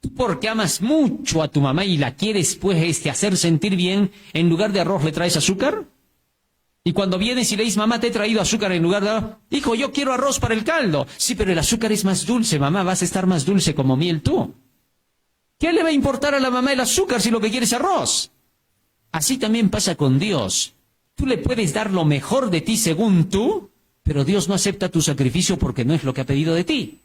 tú porque amas mucho a tu mamá y la quieres pues hacer sentir bien, en lugar de arroz le traes azúcar. Y cuando vienes y le dices, mamá, te he traído azúcar en lugar de arroz, hijo, yo quiero arroz para el caldo. Sí, pero el azúcar es más dulce, mamá, vas a estar más dulce como miel tú. ¿Qué le va a importar a la mamá el azúcar si lo que quiere es arroz? Así también pasa con Dios. Tú le puedes dar lo mejor de ti según tú, pero Dios no acepta tu sacrificio porque no es lo que ha pedido de ti.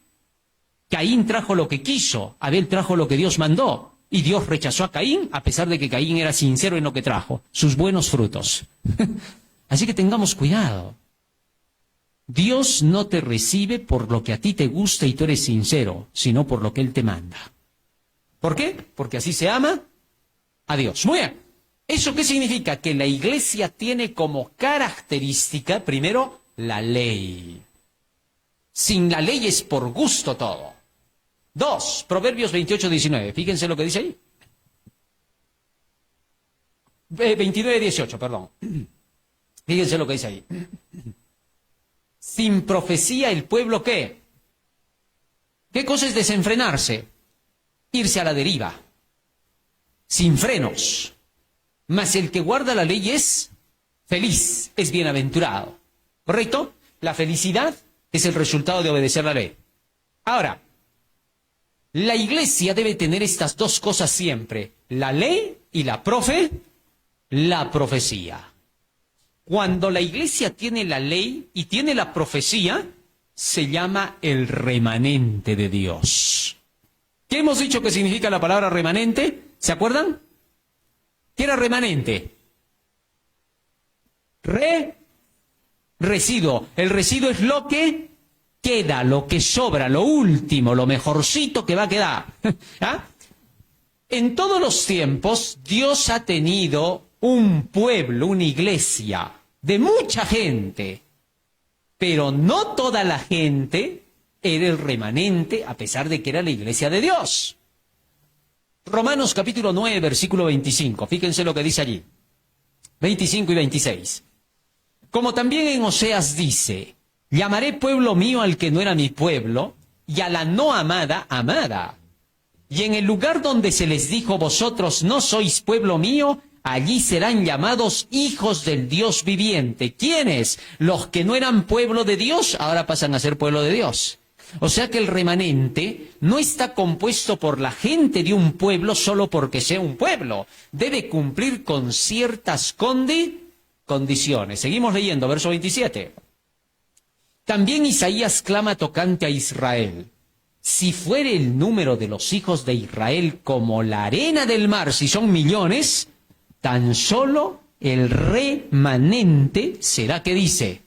Caín trajo lo que quiso, Abel trajo lo que Dios mandó, y Dios rechazó a Caín a pesar de que Caín era sincero en lo que trajo, sus buenos frutos. Así que tengamos cuidado. Dios no te recibe por lo que a ti te gusta y tú eres sincero, sino por lo que Él te manda. ¿Por qué? Porque así se ama a Dios. Muy bien. ¿Eso qué significa? Que la iglesia tiene como característica, primero, la ley. Sin la ley es por gusto todo. 2, Proverbios 28:19. Fíjense lo que dice ahí. 29:18, perdón. Fíjense lo que dice ahí. Sin profecía el pueblo, ¿qué? ¿Qué cosa es desenfrenarse? Irse a la deriva. Sin frenos. Mas el que guarda la ley es feliz, es bienaventurado. ¿Correcto? La felicidad es el resultado de obedecer la ley. Ahora, la iglesia debe tener estas dos cosas siempre. La ley y la profecía. Cuando la iglesia tiene la ley y tiene la profecía, se llama el remanente de Dios. ¿Qué hemos dicho que significa la palabra remanente? ¿Se acuerdan? ¿Qué era remanente? Residuo. El residuo es lo que queda, lo que sobra, lo último, lo mejorcito que va a quedar. ¿Ah? En todos los tiempos, Dios ha tenido un pueblo, una iglesia de mucha gente, pero no toda la gente era el remanente, a pesar de que era la iglesia de Dios. Romanos capítulo 9, versículo 25, fíjense lo que dice allí, 25 y 26. Como también en Oseas dice, llamaré pueblo mío al que no era mi pueblo, y a la no amada, amada. Y en el lugar donde se les dijo, vosotros no sois pueblo mío, allí serán llamados hijos del Dios viviente. ¿Quiénes? Los que no eran pueblo de Dios, ahora pasan a ser pueblo de Dios. O sea que el remanente no está compuesto por la gente de un pueblo solo porque sea un pueblo. Debe cumplir con ciertas condiciones. Seguimos leyendo, verso 27. También Isaías clama tocante a Israel. Si fuere el número de los hijos de Israel como la arena del mar, si son millones, tan solo el remanente será, ¿qué dice?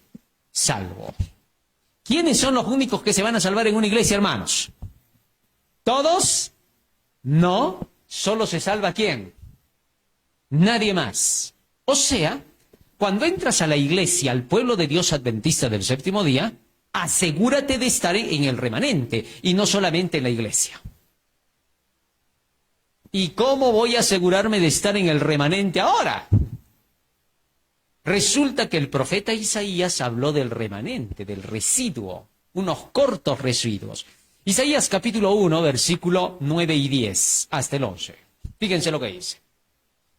Salvo. ¿Quiénes son los únicos que se van a salvar en una iglesia, hermanos? ¿Todos? No, solo se salva ¿quién? Nadie más. O sea, cuando entras a la iglesia, al pueblo de Dios adventista del séptimo día, asegúrate de estar en el remanente y no solamente en la iglesia. ¿Y cómo voy a asegurarme de estar en el remanente ahora? Resulta que el profeta Isaías habló del remanente, del residuo, unos cortos residuos. Isaías capítulo 1, versículo 9 y 10, hasta el 11. Fíjense lo que dice.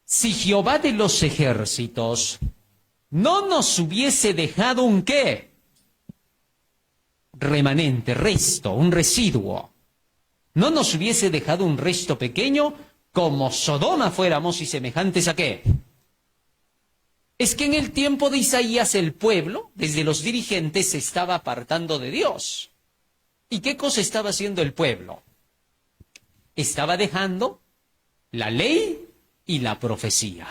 Si Jehová de los ejércitos no nos hubiese dejado un ¿qué? Remanente, resto, un residuo. No nos hubiese dejado un resto pequeño, como Sodoma fuéramos y semejantes a ¿qué? Es que en el tiempo de Isaías el pueblo, desde los dirigentes, se estaba apartando de Dios. ¿Y qué cosa estaba haciendo el pueblo? Estaba dejando la ley y la profecía.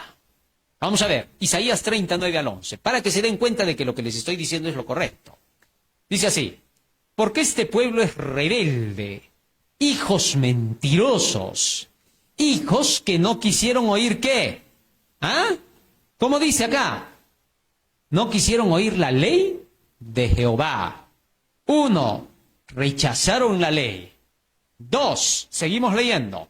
Vamos a ver, Isaías 39 al 11, para que se den cuenta de que lo que les estoy diciendo es lo correcto. Dice así, porque este pueblo es rebelde, hijos mentirosos, hijos que no quisieron oír ¿qué? ¿Ah? ¿Cómo dice acá? No quisieron oír la ley de Jehová. 1, rechazaron la ley. 2, seguimos leyendo,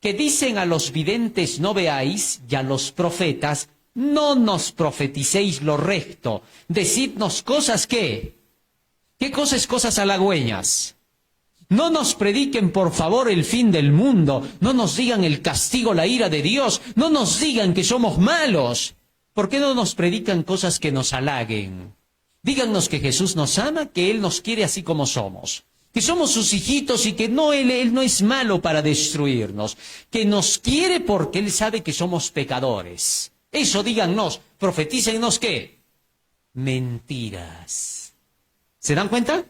que dicen a los videntes no veáis, y a los profetas no nos profeticéis lo recto. Decidnos cosas ¿qué? ¿Qué cosas? Cosas halagüeñas. No nos prediquen, por favor, el fin del mundo. No nos digan el castigo, la ira de Dios. No nos digan que somos malos. ¿Por qué no nos predican cosas que nos halaguen? Díganos que Jesús nos ama, que Él nos quiere así como somos. Que somos sus hijitos y que no, Él no es malo para destruirnos. Que nos quiere porque Él sabe que somos pecadores. Eso díganos, profetícennos ¿qué? Mentiras. ¿Se dan cuenta?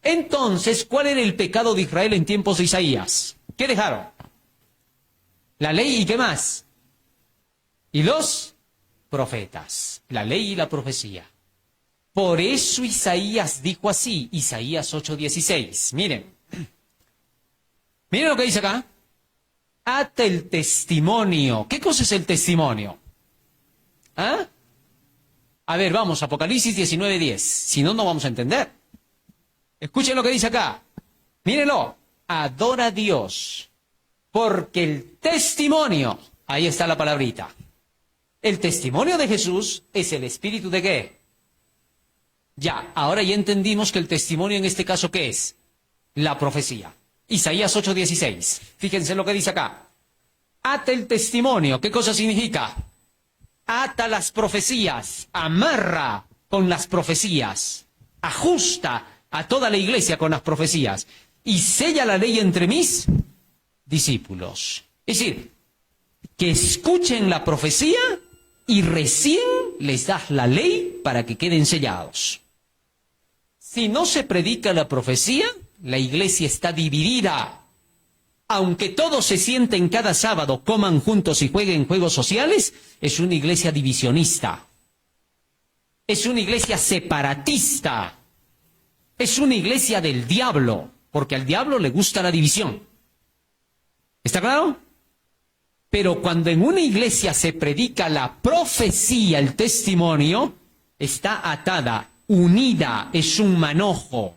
Entonces, ¿cuál era el pecado de Israel en tiempos de Isaías? ¿Qué dejaron? La ley y ¿qué más? Y los profetas. La ley y la profecía. Por eso Isaías dijo así, Isaías 8:16. Miren. Miren lo que dice acá. Ata el testimonio. ¿Qué cosa es el testimonio? ¿Ah? A ver, vamos, Apocalipsis 19:10. Si no, no vamos a entender. Escuchen lo que dice acá. Mírenlo. Adora a Dios. Porque el testimonio, ahí está la palabrita. El testimonio de Jesús es el espíritu de ¿qué? Ya, ahora ya entendimos que el testimonio en este caso ¿qué es? La profecía. Isaías 8:16. Fíjense lo que dice acá. Ata el testimonio. ¿Qué cosa significa? Ata las profecías. Amarra con las profecías. Ajusta a toda la iglesia con las profecías, y sella la ley entre mis discípulos. Es decir, que escuchen la profecía y recién les das la ley para que queden sellados. Si no se predica la profecía, la iglesia está dividida. Aunque todos se sienten cada sábado, coman juntos y jueguen juegos sociales, es una iglesia divisionista. Es una iglesia separatista. Es una iglesia del diablo, porque al diablo le gusta la división. ¿Está claro? Pero cuando en una iglesia se predica la profecía, el testimonio, está atada, unida, es un manojo.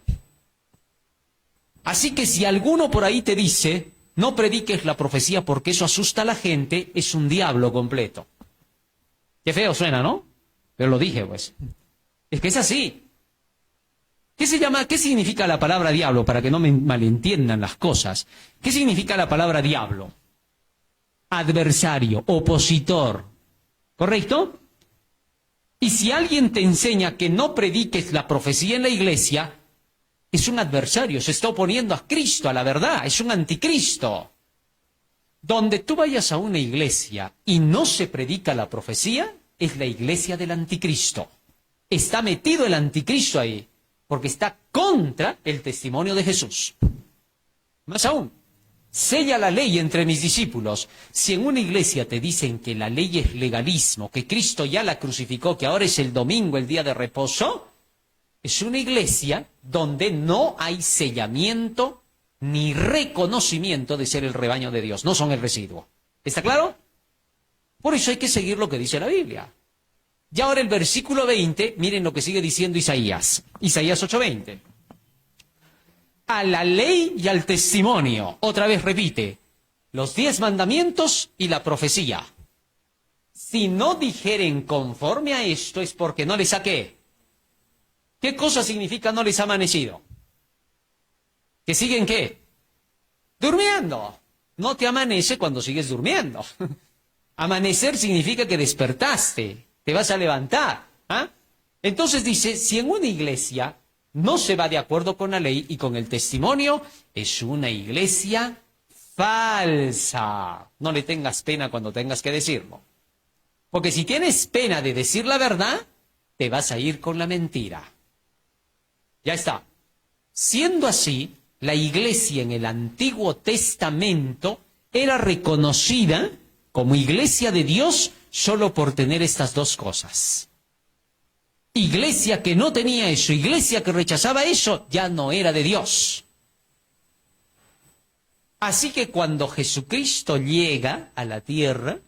Así que si alguno por ahí te dice, no prediques la profecía porque eso asusta a la gente, es un diablo completo. Qué feo suena, ¿no? Pero lo dije, pues. Es que es así. ¿Qué significa la palabra diablo? Para que no me malentiendan las cosas. ¿Qué significa la palabra diablo? adversario, opositor. ¿Correcto? Y si alguien te enseña que no prediques la profecía en la iglesia, es un adversario, se está oponiendo a Cristo, a la verdad, es un anticristo. Donde tú vayas a una iglesia y no se predica la profecía, es la iglesia del anticristo. Está metido el anticristo ahí, porque está contra el testimonio de Jesús. Más aún, sella la ley entre mis discípulos. Si en una iglesia te dicen que la ley es legalismo, que Cristo ya la crucificó, que ahora es el domingo, el día de reposo, es una iglesia donde no hay sellamiento ni reconocimiento de ser el rebaño de Dios. No son el residuo. ¿Está claro? Por eso hay que seguir lo que dice la Biblia. Y ahora el versículo 20, miren lo que sigue diciendo Isaías. Isaías 8:20. A la ley y al testimonio. Otra vez repite. Los 10 mandamientos y la profecía. Si no dijeren conforme a esto es porque no les saqué. ¿Qué cosa significa no les ha amanecido? ¿Que siguen qué? Durmiendo. No te amanece cuando sigues durmiendo. Amanecer significa que despertaste, te vas a levantar. ¿Ah? Entonces dice, si en una iglesia no se va de acuerdo con la ley y con el testimonio, es una iglesia falsa. No le tengas pena cuando tengas que decirlo. Porque si tienes pena de decir la verdad, te vas a ir con la mentira. Ya está. Siendo así, la iglesia en el Antiguo Testamento era reconocida como iglesia de Dios solo por tener estas dos cosas. Iglesia que no tenía eso, iglesia que rechazaba eso, ya no era de Dios. Así que cuando Jesucristo llega a la tierra,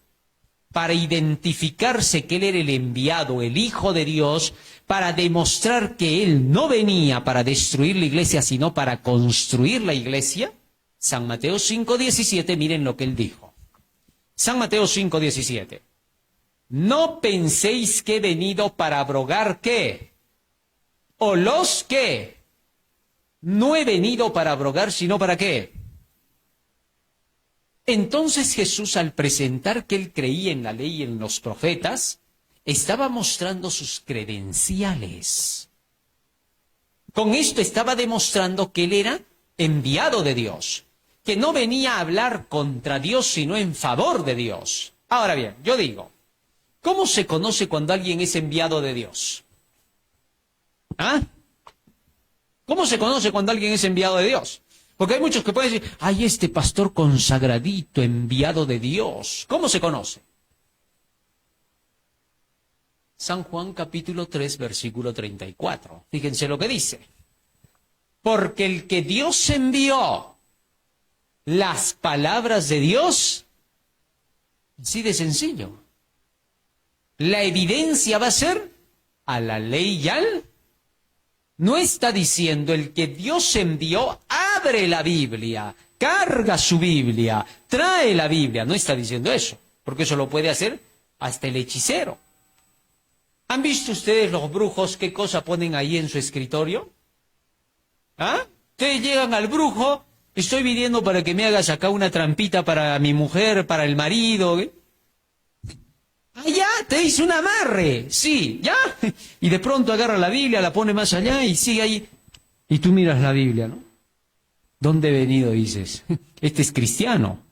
para identificarse que Él era el enviado, el Hijo de Dios, para demostrar que Él no venía para destruir la iglesia, sino para construir la iglesia, San Mateo 5:17, miren lo que Él dijo. San Mateo 5:17. No penséis que he venido para abrogar, ¿qué? ¿O los qué? No he venido para abrogar, sino para ¿qué? Entonces Jesús, al presentar que Él creía en la ley y en los profetas, estaba mostrando sus credenciales. Con esto estaba demostrando que Él era enviado de Dios, que no venía a hablar contra Dios, sino en favor de Dios. Ahora bien, yo digo, ¿cómo se conoce cuando alguien es enviado de Dios? ¿Ah? ¿Cómo se conoce cuando alguien es enviado de Dios? Porque hay muchos que pueden decir, ay, este pastor consagradito, enviado de Dios. ¿Cómo se conoce? San Juan capítulo 3, versículo 34. Fíjense lo que dice. Porque el que Dios envió, las palabras de Dios, así de sencillo. La evidencia va a ser a la ley y al... No está diciendo el que Dios envió, abre la Biblia, carga su Biblia, trae la Biblia. No está diciendo eso, porque eso lo puede hacer hasta el hechicero. ¿Han visto ustedes los brujos qué cosa ponen ahí en su escritorio? ¿Ah? Ustedes llegan al brujo, estoy pidiendo para que me hagas acá una trampita para mi mujer, para el marido. Ah, ya, te hice un amarre, sí, ya. Y de pronto agarra la Biblia, la pone más allá y sigue ahí. Y tú miras la Biblia, ¿no? ¿Dónde he venido? Dices, este es cristiano.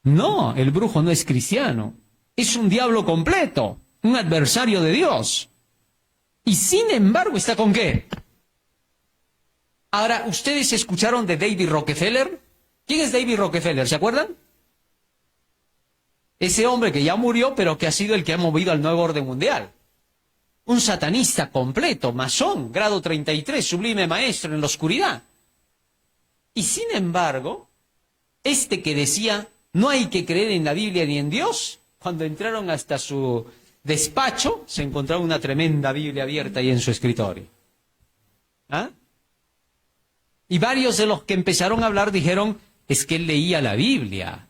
No, el brujo no es cristiano. Es un diablo completo, un adversario de Dios. Y sin embargo, ¿está con qué? Ahora, ¿ustedes escucharon de David Rockefeller? ¿Quién es David Rockefeller? ¿Se acuerdan? Ese hombre que ya murió, pero que ha sido el que ha movido al nuevo orden mundial. Un satanista completo, masón, grado 33, sublime maestro en la oscuridad. Y sin embargo, este que decía, no hay que creer en la Biblia ni en Dios, cuando entraron hasta su despacho, se encontraba una tremenda Biblia abierta ahí en su escritorio. ¿Ah? Y varios de los que empezaron a hablar dijeron, es que él leía la Biblia,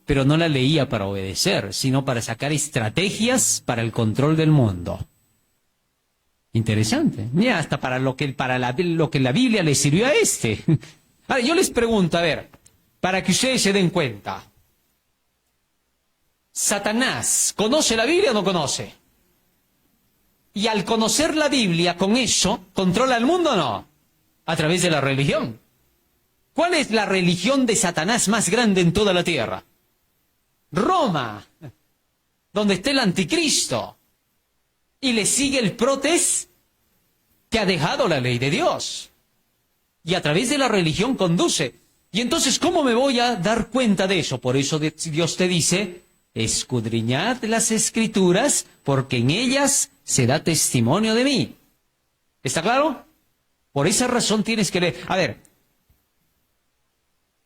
pero no la leía para obedecer, sino para sacar estrategias para el control del mundo. Interesante. Mira, hasta para lo que la Biblia le sirvió a este. Ahora, yo les pregunto, a ver, para que ustedes se den cuenta, Satanás, ¿conoce la Biblia o no conoce? Y al conocer la Biblia, con eso, ¿controla el mundo o no? A través de la religión. ¿Cuál es la religión de Satanás más grande en toda la tierra? Roma, donde está el anticristo. Y le sigue el protes que ha dejado la ley de Dios. Y a través de la religión conduce. Y entonces, ¿cómo me voy a dar cuenta de eso? Por eso Dios te dice, escudriñad las Escrituras, porque en ellas se da testimonio de mí. ¿Está claro? Por esa razón tienes que leer. A ver,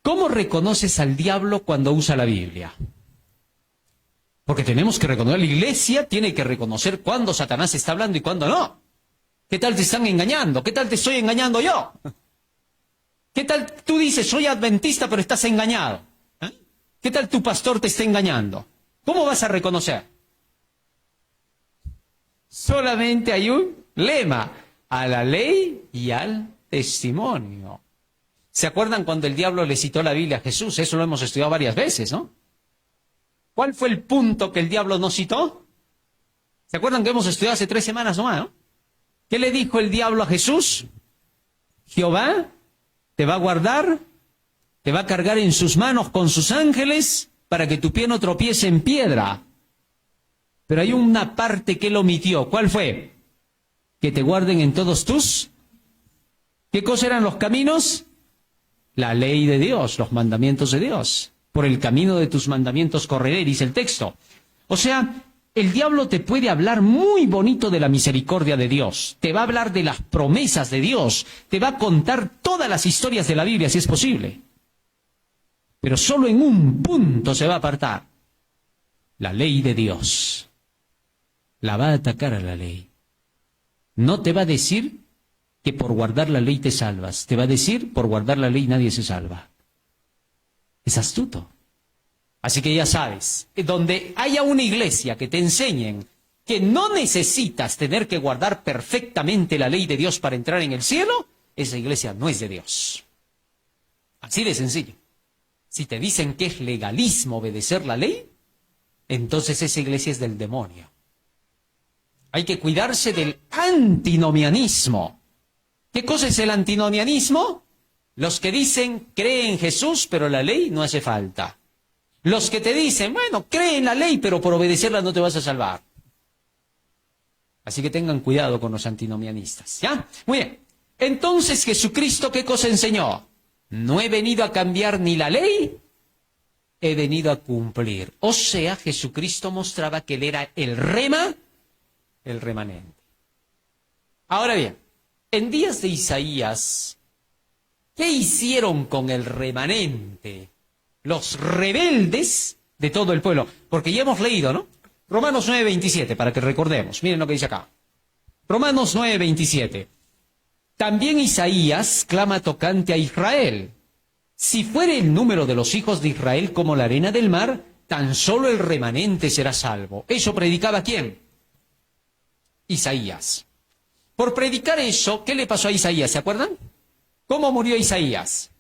¿cómo reconoces al diablo cuando usa la Biblia? Porque tenemos que reconocer, la iglesia tiene que reconocer cuándo Satanás está hablando y cuándo no. ¿Qué tal te están engañando? ¿Qué tal te estoy engañando yo? ¿Qué tal tú dices, soy adventista, pero estás engañado? ¿Eh? ¿Qué tal tu pastor te está engañando? ¿Cómo vas a reconocer? Solamente hay un lema, a la ley y al testimonio. ¿Se acuerdan cuando el diablo le citó la Biblia a Jesús? Eso lo hemos estudiado varias veces, ¿no? ¿Cuál fue el punto que el diablo no citó? ¿Se acuerdan que hemos estudiado hace 3 semanas nomás, no? ¿Qué le dijo el diablo a Jesús? Jehová te va a guardar, te va a cargar en sus manos con sus ángeles para que tu pie no tropiece en piedra. Pero hay una parte que él omitió. ¿Cuál fue? Que te guarden en todos tus... ¿Qué cosa eran los caminos? La ley de Dios, los mandamientos de Dios. Por el camino de tus mandamientos correré, dice el texto. O sea, el diablo te puede hablar muy bonito de la misericordia de Dios. Te va a hablar de las promesas de Dios. Te va a contar todas las historias de la Biblia, si es posible. Pero solo en un punto se va a apartar. La ley de Dios. La va a atacar a la ley. No te va a decir que por guardar la ley te salvas. Te va a decir, por guardar la ley nadie se salva. Es astuto. Así que ya sabes, donde haya una iglesia que te enseñen que no necesitas tener que guardar perfectamente la ley de Dios para entrar en el cielo, esa iglesia no es de Dios. Así de sencillo. Si te dicen que es legalismo obedecer la ley, entonces esa iglesia es del demonio. Hay que cuidarse del antinomianismo. ¿Qué cosa es el antinomianismo? Los que dicen, cree en Jesús, pero la ley no hace falta. Los que te dicen, bueno, cree en la ley, pero por obedecerla no te vas a salvar. Así que tengan cuidado con los antinomianistas, ¿ya? Muy bien. Entonces, ¿Jesucristo qué cosa enseñó? No he venido a cambiar ni la ley, he venido a cumplir. O sea, Jesucristo mostraba que él era el remanente. Ahora bien, en días de Isaías, ¿qué hicieron con el remanente? Los rebeldes de todo el pueblo. Porque ya hemos leído, ¿no? Romanos 9:27, para que recordemos. Miren lo que dice acá. Romanos 9:27. También Isaías clama tocante a Israel. Si fuere el número de los hijos de Israel como la arena del mar, tan solo el remanente será salvo. ¿Eso predicaba quién? Isaías. Por predicar eso, ¿qué le pasó a Isaías? ¿Se acuerdan? ¿Cómo murió Isaías?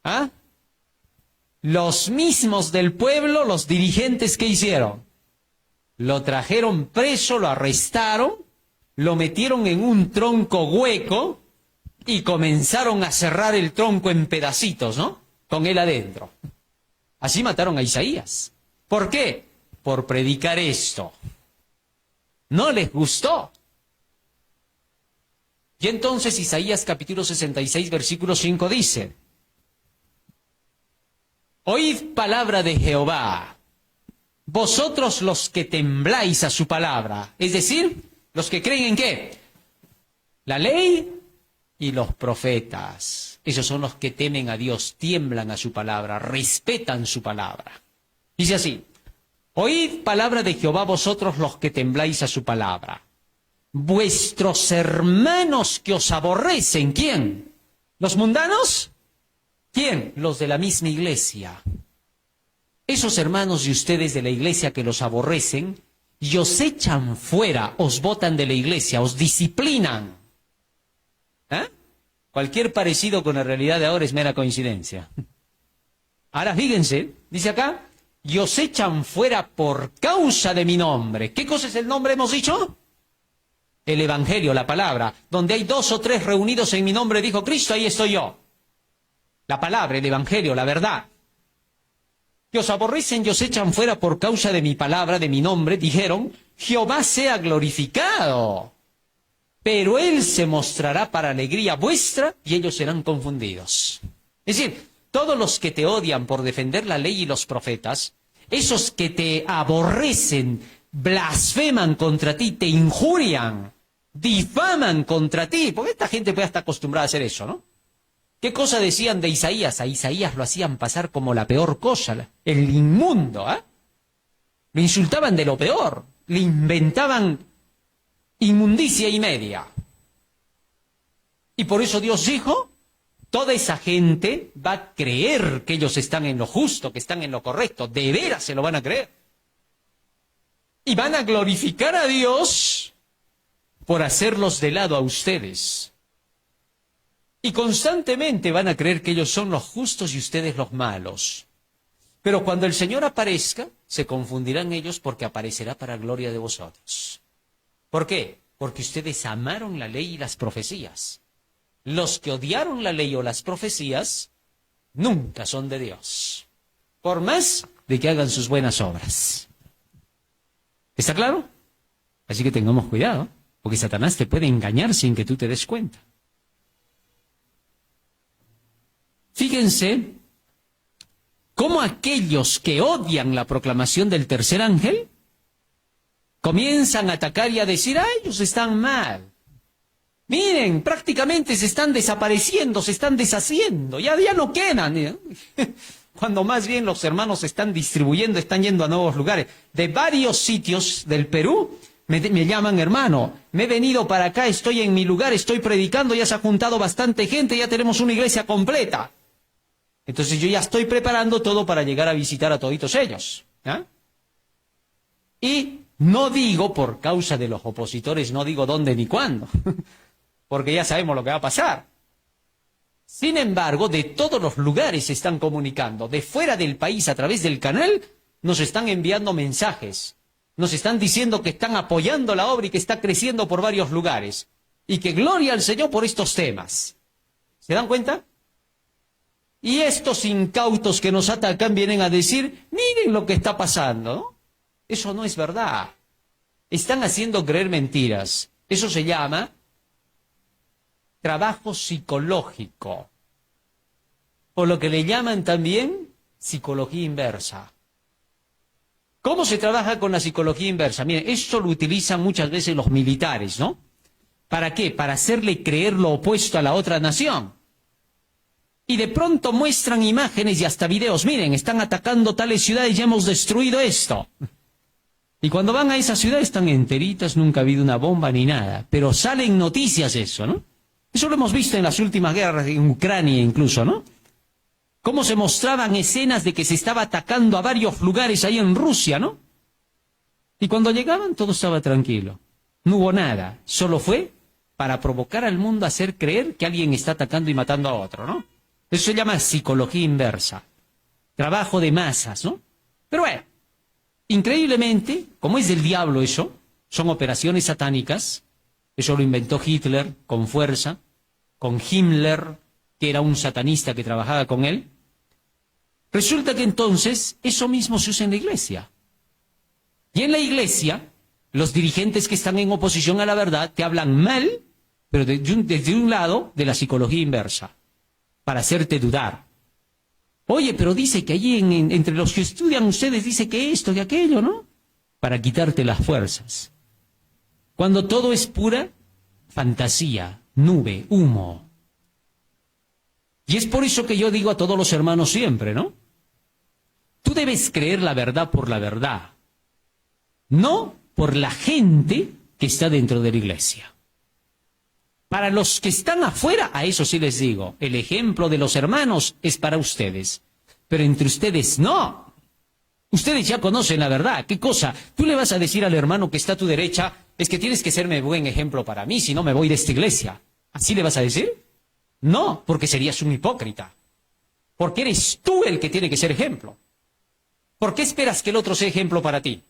¿Ah? Los mismos del pueblo, los dirigentes, ¿qué hicieron? Lo trajeron preso, lo arrestaron, lo metieron en un tronco hueco y comenzaron a cerrar el tronco en pedacitos, ¿no? Con él adentro. Así mataron a Isaías. ¿Por qué? Por predicar esto. No les gustó. Y entonces Isaías capítulo 66, versículo 5 dice: Oíd palabra de Jehová, vosotros los que tembláis a su palabra. Es decir, los que creen en ¿qué? La ley y los profetas. Esos son los que temen a Dios, tiemblan a su palabra, respetan su palabra. Dice así: Oíd palabra de Jehová vosotros los que tembláis a su palabra. Vuestros hermanos que os aborrecen, ¿quién? ¿Los mundanos? ¿Quién? Los de la misma iglesia. Esos hermanos de ustedes de la iglesia que los aborrecen y os echan fuera, os botan de la iglesia, os disciplinan. ¿Eh? Cualquier parecido con la realidad de ahora es mera coincidencia. Ahora fíjense, dice acá, y os echan fuera por causa de mi nombre. ¿Qué cosa es el nombre, hemos dicho? El Evangelio, la palabra. Donde hay 2 o 3 reunidos en mi nombre, dijo Cristo, ahí estoy yo. La palabra, el Evangelio, la verdad. Que os aborrecen y os echan fuera por causa de mi palabra, de mi nombre, dijeron, Jehová sea glorificado. Pero Él se mostrará para alegría vuestra y ellos serán confundidos. Es decir, todos los que te odian por defender la ley y los profetas, esos que te aborrecen, blasfeman contra ti, te injurian, difaman contra ti, porque esta gente puede estar acostumbrada a hacer eso, ¿no? ¿Qué cosa decían de Isaías? A Isaías lo hacían pasar como la peor cosa, el inmundo, ¿eh? Lo insultaban de lo peor, le inventaban inmundicia y media. Y por eso Dios dijo, toda esa gente va a creer que ellos están en lo justo, que están en lo correcto, de veras se lo van a creer. Y van a glorificar a Dios por hacerlos de lado a ustedes. Y constantemente van a creer que ellos son los justos y ustedes los malos. Pero cuando el Señor aparezca, se confundirán ellos porque aparecerá para gloria de vosotros. ¿Por qué? Porque ustedes amaron la ley y las profecías. Los que odiaron la ley o las profecías nunca son de Dios, por más de que hagan sus buenas obras. ¿Está claro? Así que tengamos cuidado, porque Satanás te puede engañar sin que tú te des cuenta. Fíjense cómo aquellos que odian la proclamación del tercer ángel comienzan a atacar y a decir, ¡ay, ellos están mal! Miren, prácticamente se están desapareciendo, se están deshaciendo, ya no quedan, ¿eh? Cuando más bien los hermanos se están distribuyendo, están yendo a nuevos lugares. De varios sitios del Perú me llaman, hermano, me he venido para acá, estoy en mi lugar, estoy predicando, ya se ha juntado bastante gente, ya tenemos una iglesia completa. Entonces yo ya estoy preparando todo para llegar a visitar a toditos ellos, ¿eh? Y no digo, por causa de los opositores, no digo dónde ni cuándo, porque ya sabemos lo que va a pasar. Sin embargo, de todos los lugares se están comunicando, de fuera del país a través del canal, nos están enviando mensajes, nos están diciendo que están apoyando la obra y que está creciendo por varios lugares, y que gloria al Señor por estos temas. ¿Se dan cuenta? Y estos incautos que nos atacan vienen a decir, miren lo que está pasando, ¿no? Eso no es verdad. Están haciendo creer mentiras. Eso se llama trabajo psicológico. O lo que le llaman también psicología inversa. ¿Cómo se trabaja con la psicología inversa? Miren, esto lo utilizan muchas veces los militares, ¿no? ¿Para qué? Para hacerle creer lo opuesto a la otra nación. Y de pronto muestran imágenes y hasta videos. Miren, están atacando tales ciudades y hemos destruido esto. Y cuando van a esa ciudad están enteritas, nunca ha habido una bomba ni nada. Pero salen noticias eso, ¿no? Eso lo hemos visto en las últimas guerras, en Ucrania incluso, ¿no? Cómo se mostraban escenas de que se estaba atacando a varios lugares ahí en Rusia, ¿no? Y cuando llegaban todo estaba tranquilo. No hubo nada. Solo fue para provocar al mundo a hacer creer que alguien está atacando y matando a otro, ¿no? Eso se llama psicología inversa. Trabajo de masas, ¿no? Pero bueno, increíblemente, como es del diablo eso, son operaciones satánicas. Eso lo inventó Hitler con fuerza, con Himmler, que era un satanista que trabajaba con él. Resulta que entonces eso mismo se usa en la iglesia. Y en la iglesia, los dirigentes que están en oposición a la verdad te hablan mal, pero desde un lado de la psicología inversa, para hacerte dudar. Oye, pero dice que allí entre los que estudian ustedes dice que esto y aquello, ¿no? Para quitarte las fuerzas. Cuando todo es pura fantasía, nube, humo. Y es por eso que yo digo a todos los hermanos siempre, ¿no? Tú debes creer la verdad por la verdad, no por la gente que está dentro de la iglesia. Para los que están afuera, a eso sí les digo, el ejemplo de los hermanos es para ustedes, pero entre ustedes no. Ustedes ya conocen la verdad. ¿Qué cosa? Tú le vas a decir al hermano que está a tu derecha, es que tienes que serme buen ejemplo para mí, si no me voy de esta iglesia. ¿Así le vas a decir? No, porque serías un hipócrita. Porque eres tú el que tiene que ser ejemplo. ¿Por qué esperas que el otro sea ejemplo para ti?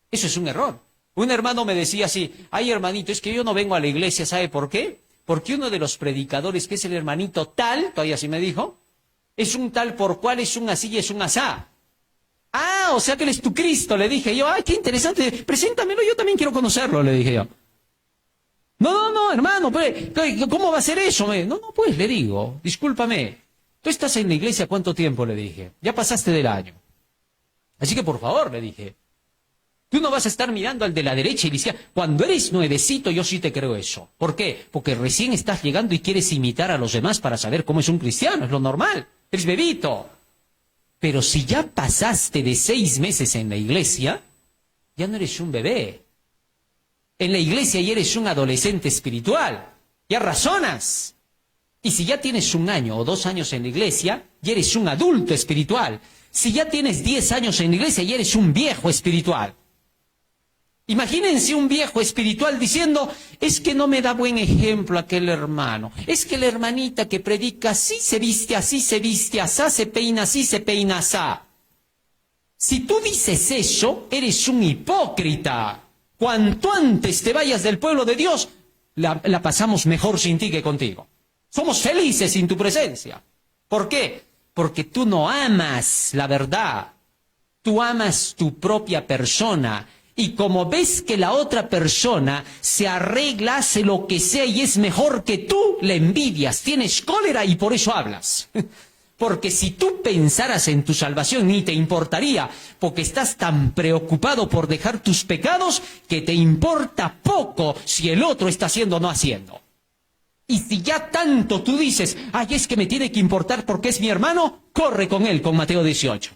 Eso es un error. Un hermano me decía así, ay hermanito, es que yo no vengo a la iglesia, ¿sabe por qué? Porque uno de los predicadores, que es el hermanito tal, todavía así me dijo, es un tal por cual, es un así y es un asá. Ah, o sea que él es tu Cristo, le dije yo. Ay, qué interesante, preséntamelo, yo también quiero conocerlo, le dije yo. No, hermano, pues, ¿cómo va a ser eso? No, pues, le digo, discúlpame. Tú estás en la iglesia ¿cuánto tiempo? Le dije. Ya pasaste del año. Así que, por favor, le dije. Tú no vas a estar mirando al de la derecha y decir, cuando eres nuevecito yo sí te creo eso. ¿Por qué? Porque recién estás llegando y quieres imitar a los demás para saber cómo es un cristiano, es lo normal. Eres bebito. Pero si ya pasaste de 6 meses en la iglesia, ya no eres un bebé. En la iglesia ya eres un adolescente espiritual. Ya razonas. Y si ya tienes 1 año o 2 años en la iglesia, ya eres un adulto espiritual. Si ya tienes 10 años en la iglesia, ya eres un viejo espiritual. Imagínense un viejo espiritual diciendo, es que no me da buen ejemplo aquel hermano. Es que la hermanita que predica así se viste asá, se peina así, se peina asá. Si tú dices eso, eres un hipócrita. Cuanto antes te vayas del pueblo de Dios, la pasamos mejor sin ti que contigo. Somos felices sin tu presencia. ¿Por qué? Porque tú no amas la verdad. Tú amas tu propia persona. Y como ves que la otra persona se arregla, hace lo que sea y es mejor que tú, le envidias, tienes cólera y por eso hablas. Porque si tú pensaras en tu salvación ni te importaría, porque estás tan preocupado por dejar tus pecados que te importa poco si el otro está haciendo o no haciendo. Y si ya tanto tú dices, ay, es que me tiene que importar porque es mi hermano, corre con él con Mateo 18.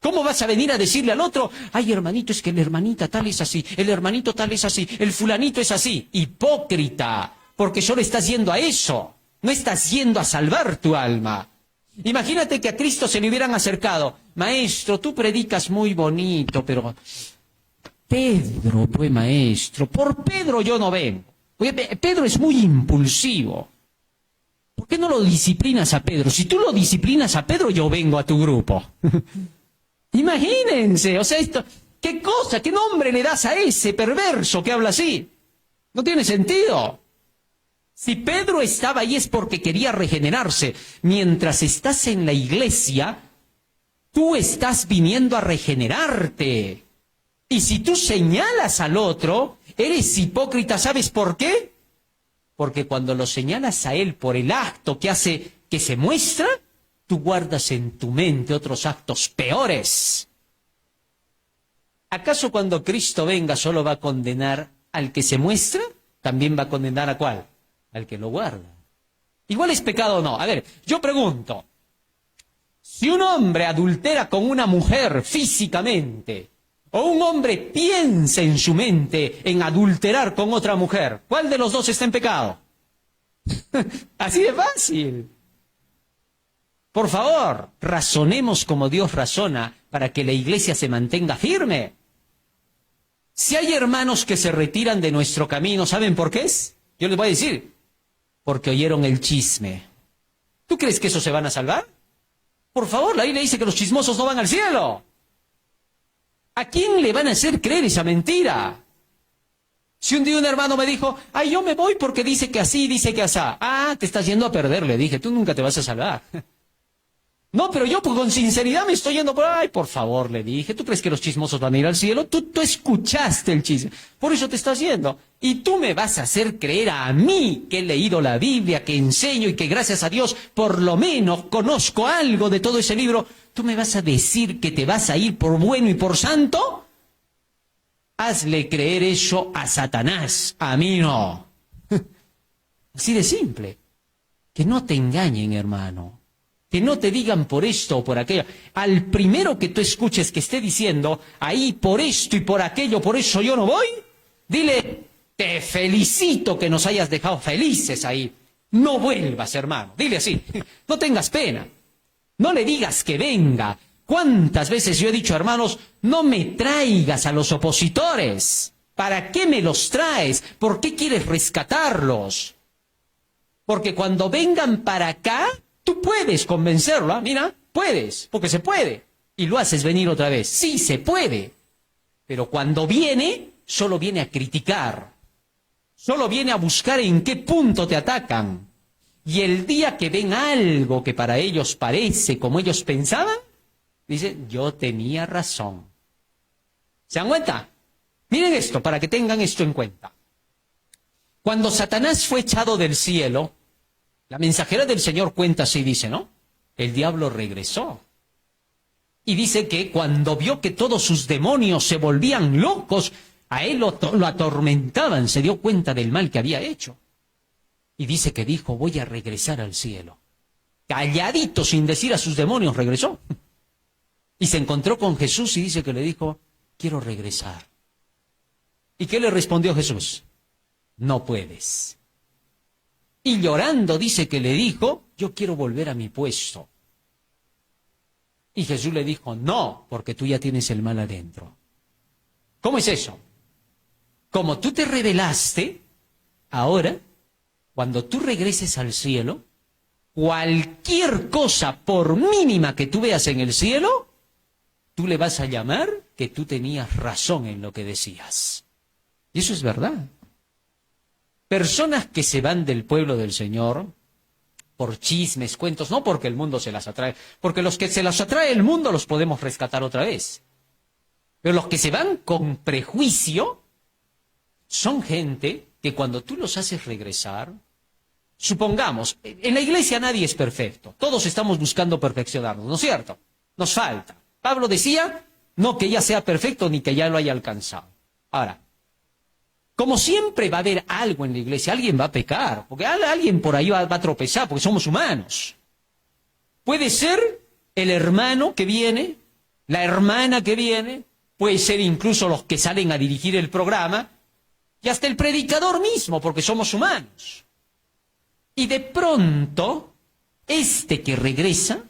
¿Cómo vas a venir a decirle al otro, ay hermanito, es que la hermanita tal es así, el hermanito tal es así, el fulanito es así? Hipócrita, porque solo estás yendo a eso, no estás yendo a salvar tu alma. Imagínate que a Cristo se le hubieran acercado, maestro, tú predicas muy bonito, pero Pedro, pues maestro, por Pedro yo no vengo. Oye, Pedro es muy impulsivo. ¿Por qué no lo disciplinas a Pedro? Si tú lo disciplinas a Pedro, yo vengo a tu grupo. Imagínense, o sea, esto, ¿qué cosa, qué nombre le das a ese perverso que habla así? No tiene sentido. Si Pedro estaba ahí es porque quería regenerarse. Mientras estás en la iglesia, tú estás viniendo a regenerarte. Y si tú señalas al otro, eres hipócrita, ¿sabes por qué? Porque cuando lo señalas a él por el acto que hace, que se muestra, tú guardas en tu mente otros actos peores. ¿Acaso cuando Cristo venga solo va a condenar al que se muestra? ¿También va a condenar a cuál? Al que lo guarda. ¿Igual es pecado o no? A ver, yo pregunto, si un hombre adultera con una mujer físicamente, o un hombre piensa en su mente en adulterar con otra mujer, ¿cuál de los dos está en pecado? Así de fácil. Por favor, razonemos como Dios razona para que la iglesia se mantenga firme. Si hay hermanos que se retiran de nuestro camino, ¿saben por qué es? Yo les voy a decir, porque oyeron el chisme. ¿Tú crees que esos se van a salvar? Por favor, la Biblia dice que los chismosos no van al cielo. ¿A quién le van a hacer creer esa mentira? Si un día un hermano me dijo, ay, yo me voy porque dice que así, dice que asá. Ah, te estás yendo a perder, le dije, tú nunca te vas a salvar. No, pero yo con sinceridad me estoy yendo por... Ay, por favor, le dije, ¿tú crees que los chismosos van a ir al cielo? Tú escuchaste el chisme, por eso te estás yendo. Y tú me vas a hacer creer a mí que he leído la Biblia, que enseño y que gracias a Dios por lo menos conozco algo de todo ese libro. ¿Tú me vas a decir que te vas a ir por bueno y por santo? Hazle creer eso a Satanás, a mí no. Así de simple. Que no te engañen, hermano. Que no te digan por esto o por aquello. Al primero que tú escuches que esté diciendo, ahí por esto y por aquello, por eso yo no voy, dile, te felicito que nos hayas dejado felices ahí. No vuelvas, hermano. Dile así, no tengas pena. No le digas que venga. ¿Cuántas veces yo he dicho, hermanos, no me traigas a los opositores? ¿Para qué me los traes? ¿Por qué quieres rescatarlos? Porque cuando vengan para acá, tú puedes convencerlo, ¿eh? Mira, puedes, porque se puede. y lo haces venir otra vez. Sí, se puede, pero cuando viene, solo viene a criticar, solo viene a buscar en qué punto te atacan. Y el día que ven algo que para ellos parece como ellos pensaban, dicen, yo tenía razón. ¿Se dan cuenta? Miren esto, para que tengan esto en cuenta. Cuando Satanás fue echado del cielo, la mensajera del Señor cuenta así, dice, ¿no? El diablo regresó. Y dice que cuando vio que todos sus demonios se volvían locos, a él lo atormentaban, se dio cuenta del mal que había hecho. Y dice que dijo, voy a regresar al cielo. Calladito, sin decir a sus demonios, regresó. Y se encontró con Jesús y dice que le dijo, quiero regresar. ¿Y qué le respondió Jesús? No puedes. Y llorando dice que le dijo, yo quiero volver a mi puesto. Y Jesús le dijo, no, porque tú ya tienes el mal adentro. ¿Cómo es eso? Como tú te rebelaste, ahora, cuando tú regreses al cielo, cualquier cosa, por mínima que tú veas en el cielo, tú le vas a llamar que tú tenías razón en lo que decías. Y eso es verdad. Personas que se van del pueblo del Señor por chismes, cuentos, no porque el mundo se las atrae, porque los que se las atrae el mundo los podemos rescatar otra vez. Pero los que se van con prejuicio son gente que cuando tú los haces regresar, supongamos, en la iglesia nadie es perfecto, todos estamos buscando perfeccionarnos, ¿no es cierto? Nos falta. Pablo decía, no que ya sea perfecto ni que ya lo haya alcanzado. Ahora, como siempre va a haber algo en la iglesia, alguien va a pecar, porque alguien por ahí va a tropezar, porque somos humanos. Puede ser el hermano que viene, la hermana que viene, puede ser incluso los que salen a dirigir el programa, y hasta el predicador mismo, porque somos humanos. Y de pronto, este que regresa,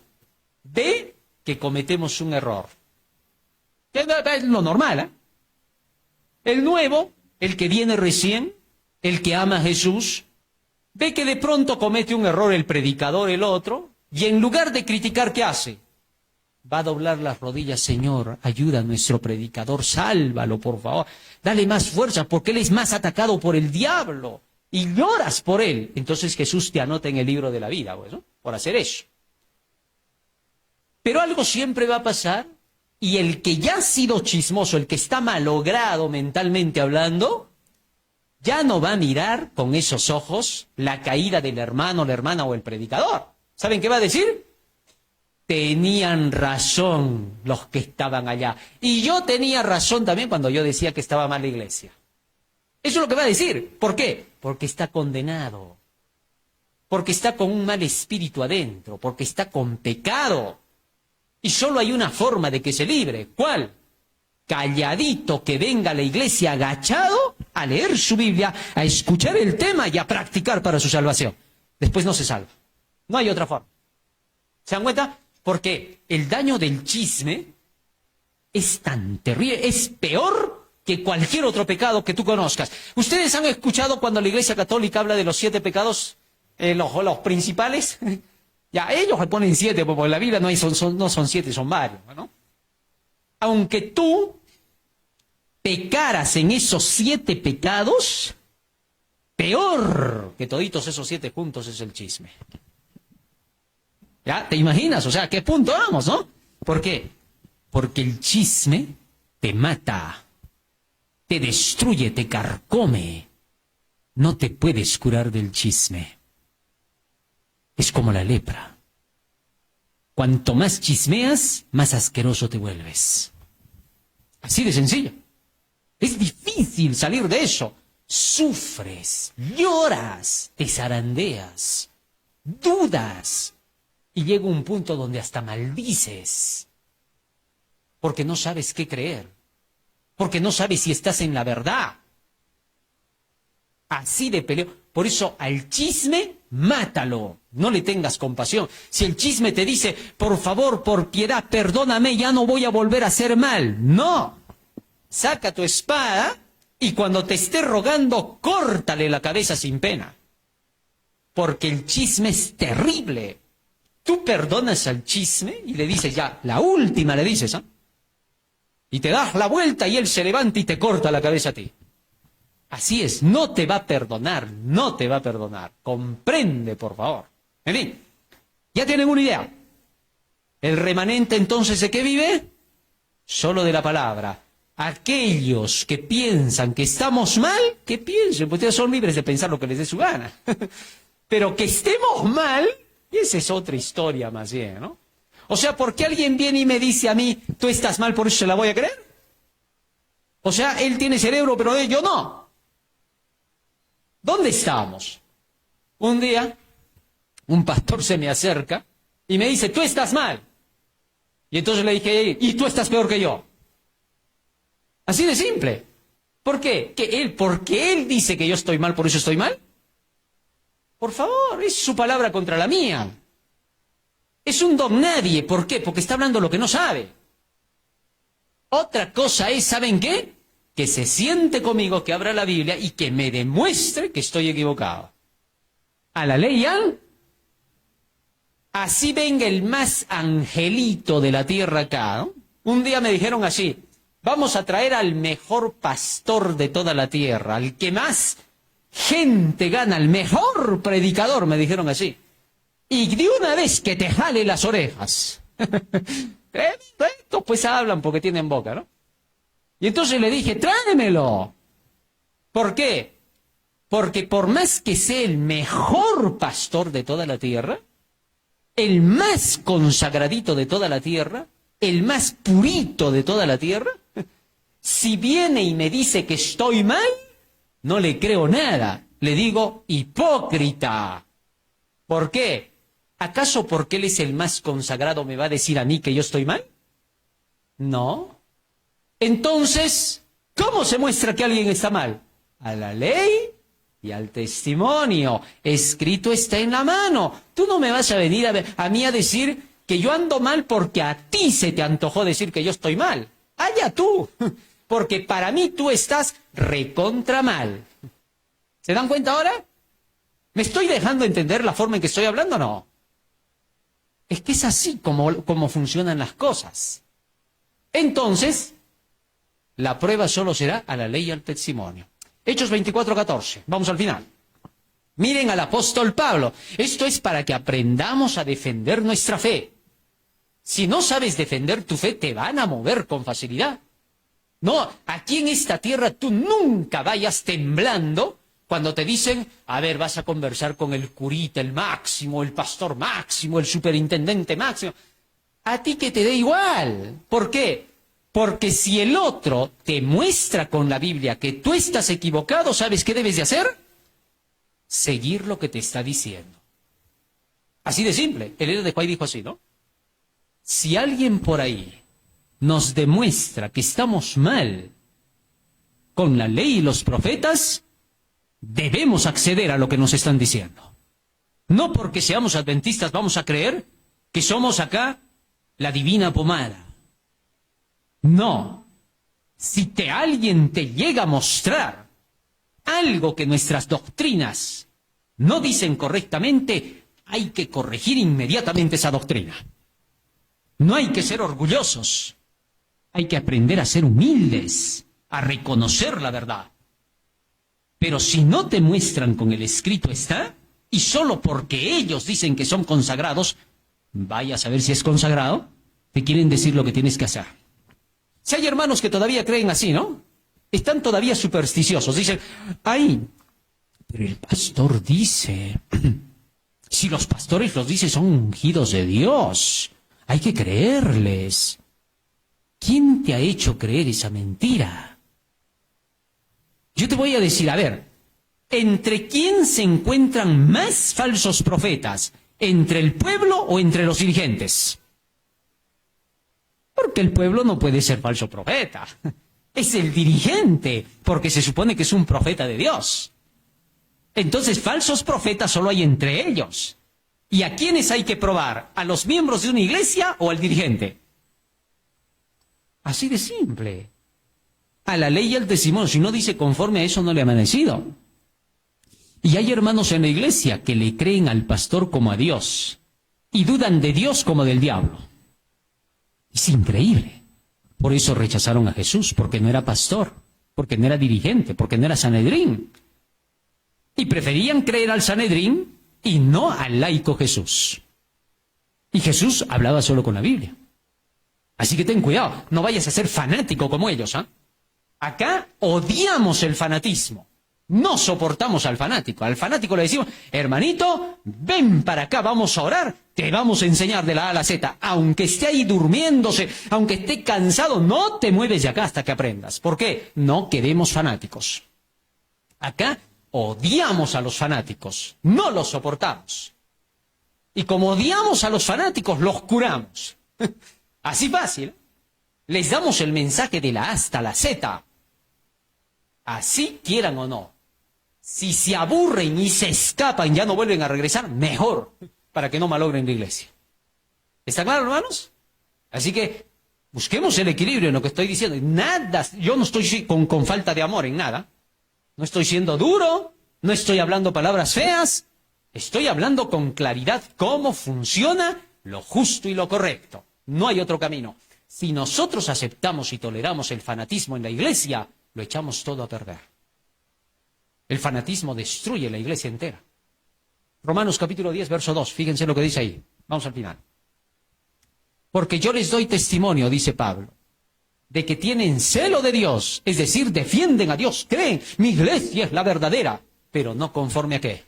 ve que cometemos un error. Es lo normal, ¿eh? El nuevo, el que viene recién, el que ama a Jesús, ve que de pronto comete un error el predicador, el otro, y en lugar de criticar, ¿qué hace? Va a doblar las rodillas, Señor, ayuda a nuestro predicador, sálvalo, por favor, dale más fuerza, porque él es más atacado por el diablo, y lloras por él. Entonces Jesús te anota en el libro de la vida, pues, ¿no? Por hacer eso. Pero algo siempre va a pasar, y el que ya ha sido chismoso, el que está malogrado mentalmente hablando, ya no va a mirar con esos ojos la caída del hermano, la hermana o el predicador. ¿Saben qué va a decir? Tenían razón los que estaban allá. Y yo tenía razón también cuando yo decía que estaba mal la iglesia. Eso es lo que va a decir. ¿Por qué? Porque está condenado. Porque está con un mal espíritu adentro. Porque está con pecado. Y solo hay una forma de que se libre. ¿Cuál? Calladito, que venga a la iglesia agachado a leer su Biblia, a escuchar el tema y a practicar para su salvación. Después no se salva. No hay otra forma. ¿Se dan cuenta? Porque el daño del chisme es tan terrible, es peor que cualquier otro pecado que tú conozcas. ¿Ustedes han escuchado cuando la Iglesia Católica habla de los 7 pecados, los principales? Ya, ellos le ponen 7, porque en la Biblia no son 7, son varios, ¿no? Aunque tú pecaras en esos 7 pecados, peor que toditos esos 7 juntos es el chisme. ¿Ya? ¿Te imaginas? O sea, ¿a qué punto vamos, no? ¿Por qué? Porque el chisme te mata, te destruye, te carcome. No te puedes curar del chisme. Es como la lepra. Cuanto más chismeas, más asqueroso te vuelves. Así de sencillo. Es difícil salir de eso. Sufres, lloras, te zarandeas, dudas. Y llega un punto donde hasta maldices. Porque no sabes qué creer. Porque no sabes si estás en la verdad. Así de peleo. Por eso al chisme, mátalo. No le tengas compasión. Si el chisme te dice, por favor, por piedad, perdóname, ya no voy a volver a hacer mal. No. Saca tu espada y cuando te esté rogando, córtale la cabeza sin pena. Porque el chisme es terrible. tú perdonas al chisme y le dices ya, la última le dices, ¿ah? Y te das la vuelta y él se levanta y te corta la cabeza a ti. Así es, no te va a perdonar, no te va a perdonar. Comprende, por favor. En fin, ya tienen una idea. ¿El remanente entonces de qué vive? Solo de la palabra. Aquellos que piensan que estamos mal, que piensen, porque ustedes son libres de pensar lo que les dé su gana. Pero que estemos mal, y esa es otra historia más bien, ¿no? O sea, ¿por qué alguien viene y me dice a mí, tú estás mal, por eso se la voy a creer? O sea, él tiene cerebro, pero yo no. ¿Dónde estamos? Un día, un pastor se me acerca y me dice, tú estás mal. Y entonces le dije, y tú estás peor que yo. Así de simple. ¿Por qué? ¿Porque él dice que yo estoy mal, por eso estoy mal? Por favor, es su palabra contra la mía. Es un don nadie. ¿Por qué? Porque está hablando lo que no sabe. Otra cosa es, ¿saben qué? Que se siente conmigo, que abra la Biblia y que me demuestre que estoy equivocado. A la ley, ¿ah? Así venga el más angelito de la tierra acá, ¿no? Un día me dijeron así, vamos a traer al mejor pastor de toda la tierra, al que más gente gana, al mejor predicador, me dijeron así. Y de una vez que te jale las orejas. Estos pues hablan porque tienen boca, ¿no? Y entonces le dije, tráemelo. ¿Por qué? Porque por más que sea el mejor pastor de toda la tierra, el más consagradito de toda la tierra, el más purito de toda la tierra, si viene y me dice que estoy mal, no le creo nada. Le digo, hipócrita. ¿Por qué? ¿Acaso porque él es el más consagrado me va a decir a mí que yo estoy mal? No. Entonces, ¿cómo se muestra que alguien está mal? A la ley y al testimonio. Escrito está en la mano. Tú no me vas a venir a mí a decir que yo ando mal porque a ti se te antojó decir que yo estoy mal. Allá tú. Porque para mí tú estás recontra mal. ¿Se dan cuenta ahora? ¿Me estoy dejando entender la forma en que estoy hablando o no? Es que es así como funcionan las cosas. Entonces, la prueba solo será a la ley y al testimonio. Hechos 24:14. Vamos al final. Miren al apóstol Pablo. Esto es para que aprendamos a defender nuestra fe. Si no sabes defender tu fe, te van a mover con facilidad. No, aquí en esta tierra tú nunca vayas temblando cuando te dicen, a ver, vas a conversar con el curita, el máximo, el pastor máximo, el superintendente máximo. A ti que te dé igual. ¿Por qué? Porque si el otro te muestra con la Biblia que tú estás equivocado, ¿sabes qué debes de hacer? Seguir lo que te está diciendo. Así de simple. El héroe de Juárez dijo así, ¿no? Si alguien por ahí nos demuestra que estamos mal con la ley y los profetas, debemos acceder a lo que nos están diciendo. No porque seamos adventistas vamos a creer que somos acá la divina pomada. No. Si alguien te llega a mostrar algo que nuestras doctrinas no dicen correctamente, hay que corregir inmediatamente esa doctrina. No hay que ser orgullosos. Hay que aprender a ser humildes, a reconocer la verdad. Pero si no te muestran con el escrito está, y solo porque ellos dicen que son consagrados, vaya a saber si es consagrado, te quieren decir lo que tienes que hacer. Si hay hermanos que todavía creen así, ¿no? Están todavía supersticiosos. Dicen, ay, pero el pastor dice, si los pastores los dicen son ungidos de Dios, hay que creerles. ¿Quién te ha hecho creer esa mentira? Yo te voy a decir, a ver, ¿entre quién se encuentran más falsos profetas? ¿Entre el pueblo o entre los dirigentes? Porque el pueblo no puede ser falso profeta. Es el dirigente, porque se supone que es un profeta de Dios. Entonces, falsos profetas solo hay entre ellos. ¿Y a quiénes hay que probar? ¿A los miembros de una iglesia o al dirigente? Así de simple. A la ley y al testimonio, si no dice conforme a eso, no le ha amanecido. Y hay hermanos en la iglesia que le creen al pastor como a Dios. y dudan de Dios como del diablo. Es increíble. Por eso rechazaron a Jesús, porque no era pastor, porque no era dirigente, porque no era Sanedrín. Y preferían creer al Sanedrín y no al laico Jesús. Y Jesús hablaba solo con la Biblia. Así que ten cuidado, no vayas a ser fanático como ellos, ¿ah? Acá odiamos el fanatismo. No soportamos al fanático. Al fanático le decimos, hermanito, ven para acá, vamos a orar, te vamos a enseñar de la A a la Z. Aunque esté ahí durmiéndose, aunque esté cansado, no te mueves de acá hasta que aprendas. ¿Por qué? No queremos fanáticos. Acá odiamos a los fanáticos, no los soportamos. Y como odiamos a los fanáticos, los curamos. Así fácil. Les damos el mensaje de la A hasta la Z. Así quieran o no. Si se aburren y se escapan, ya no vuelven a regresar, mejor, para que no malogren la iglesia. ¿Está claro, hermanos? Así que busquemos el equilibrio en lo que estoy diciendo. Nada, yo no estoy con falta de amor en nada. No estoy siendo duro, no estoy hablando palabras feas, estoy hablando con claridad cómo funciona lo justo y lo correcto. No hay otro camino. Si nosotros aceptamos y toleramos el fanatismo en la iglesia, lo echamos todo a perder. El fanatismo destruye la iglesia entera. Romanos capítulo 10, verso 2, fíjense lo que dice ahí. Vamos al final. Porque yo les doy testimonio, dice Pablo, de que tienen celo de Dios, es decir, defienden a Dios, creen, mi iglesia es la verdadera, pero no conforme a qué.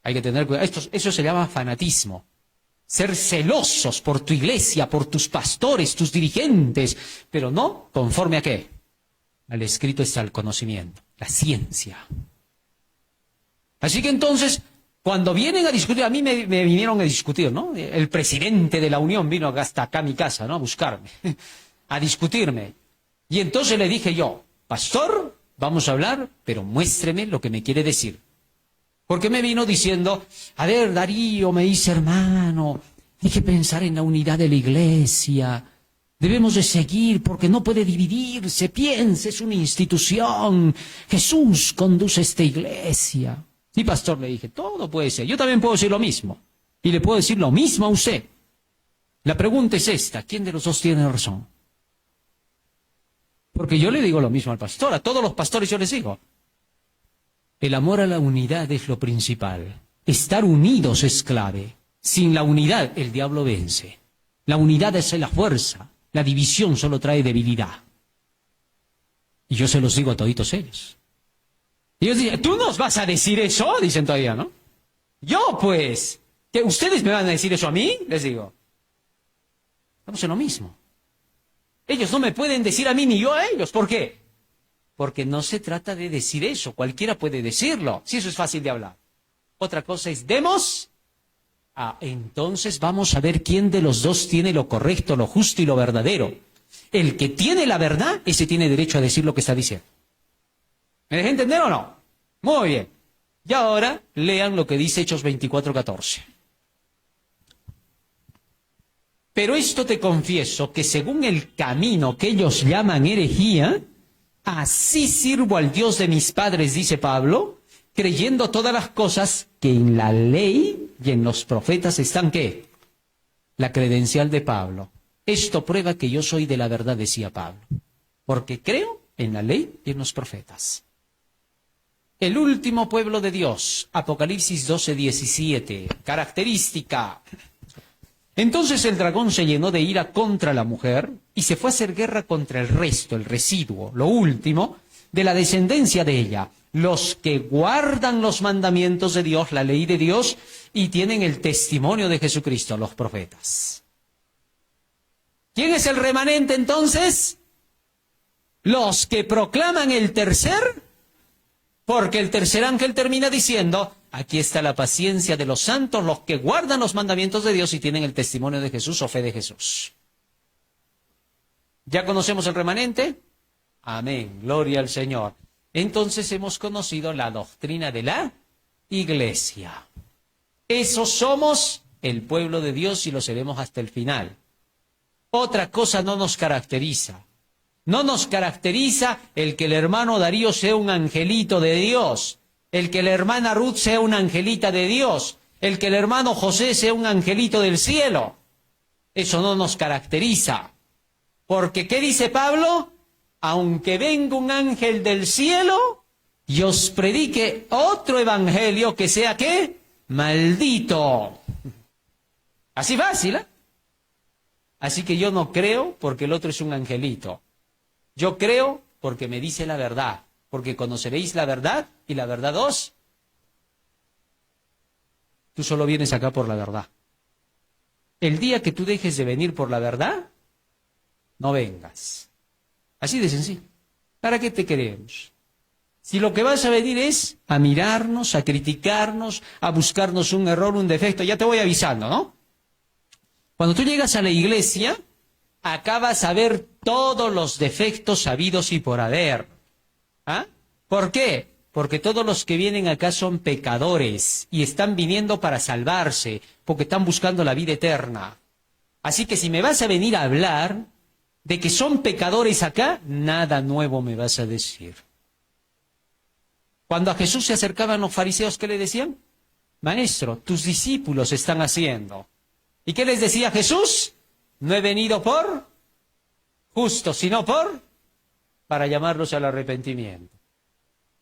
Hay que tener cuidado, eso se llama fanatismo. Ser celosos por tu iglesia, por tus pastores, tus dirigentes, pero no conforme a qué. Al escrito está el conocimiento, la ciencia. Así que entonces, cuando vienen a discutir, a mí me vinieron a discutir, ¿no? El presidente de la Unión vino hasta acá a mi casa, ¿no? A buscarme, a discutirme. Y entonces le dije yo, pastor, vamos a hablar, pero muéstreme lo que me quiere decir. Porque me vino diciendo, a ver, Darío, me dice, hermano, hay que pensar en la unidad de la iglesia. Debemos de seguir porque no puede dividirse. Piense, es una institución. Jesús conduce esta iglesia. Y pastor, le dije, todo puede ser. Yo también puedo decir lo mismo. Y le puedo decir lo mismo a usted. La pregunta es esta, ¿quién de los dos tiene razón? Porque yo le digo lo mismo al pastor, a todos los pastores yo les digo. El amor a la unidad es lo principal. Estar unidos es clave. Sin la unidad, el diablo vence. La unidad es la fuerza. La división solo trae debilidad. Y yo se los digo a toditos ellos. Y ellos dicen, ¿tú nos vas a decir eso? Dicen todavía, ¿no? Yo, pues, ¿que ustedes me van a decir eso a mí? Les digo. Estamos en lo mismo. Ellos no me pueden decir a mí ni yo a ellos. ¿Por qué? Porque no se trata de decir eso. Cualquiera puede decirlo. Si eso es fácil de hablar. Otra cosa es, demos. Entonces vamos a ver quién de los dos tiene lo correcto, lo justo y lo verdadero. El que tiene la verdad, ese tiene derecho a decir lo que está diciendo. ¿Me dejé entender o no? Muy bien. Y ahora lean lo que dice Hechos 24:14. Pero esto te confieso que según el camino que ellos llaman herejía, así sirvo al Dios de mis padres, dice Pablo, creyendo todas las cosas que en la ley y en los profetas están, ¿qué? La credencial de Pablo. Esto prueba que yo soy de la verdad, decía Pablo, porque creo en la ley y en los profetas. El último pueblo de Dios, Apocalipsis 12:17, característica. Entonces el dragón se llenó de ira contra la mujer y se fue a hacer guerra contra el resto, el residuo, lo último, de la descendencia de ella, los que guardan los mandamientos de Dios, la ley de Dios, y tienen el testimonio de Jesucristo, los profetas. ¿Quién es el remanente entonces? Los que proclaman el tercer, porque el tercer ángel termina diciendo, aquí está la paciencia de los santos, los que guardan los mandamientos de Dios y tienen el testimonio de Jesús o fe de Jesús. ¿Ya conocemos el remanente? Amén, gloria al Señor. Entonces hemos conocido la doctrina de la iglesia. Esos somos el pueblo de Dios y lo seremos hasta el final. Otra cosa no nos caracteriza. No nos caracteriza el que el hermano Darío sea un angelito de Dios, el que la hermana Ruth sea una angelita de Dios, el que el hermano José sea un angelito del cielo. Eso no nos caracteriza. Porque, ¿qué dice Pablo? Aunque venga un ángel del cielo y os predique otro evangelio que sea, ¿qué? Maldito. Así fácil, ¿eh? Así que yo no creo porque el otro es un angelito. Yo creo porque me dice la verdad. Porque conoceréis la verdad y la verdad os. Tú solo vienes acá por la verdad. El día que tú dejes de venir por la verdad, no vengas. Así de sencillo. ¿Para qué te queremos? Si lo que vas a venir es a mirarnos, a criticarnos, a buscarnos un error, un defecto, ya te voy avisando, ¿no? Cuando tú llegas a la iglesia, acá vas a ver todos los defectos habidos y por haber. ¿Ah? ¿Por qué? Porque todos los que vienen acá son pecadores y están viniendo para salvarse, porque están buscando la vida eterna. Así que si me vas a venir a hablar de que son pecadores acá, nada nuevo me vas a decir. Cuando a Jesús se acercaban los fariseos, ¿qué le decían? Maestro, tus discípulos están haciendo. ¿Y qué les decía Jesús? No he venido por justos, sino para llamarlos al arrepentimiento.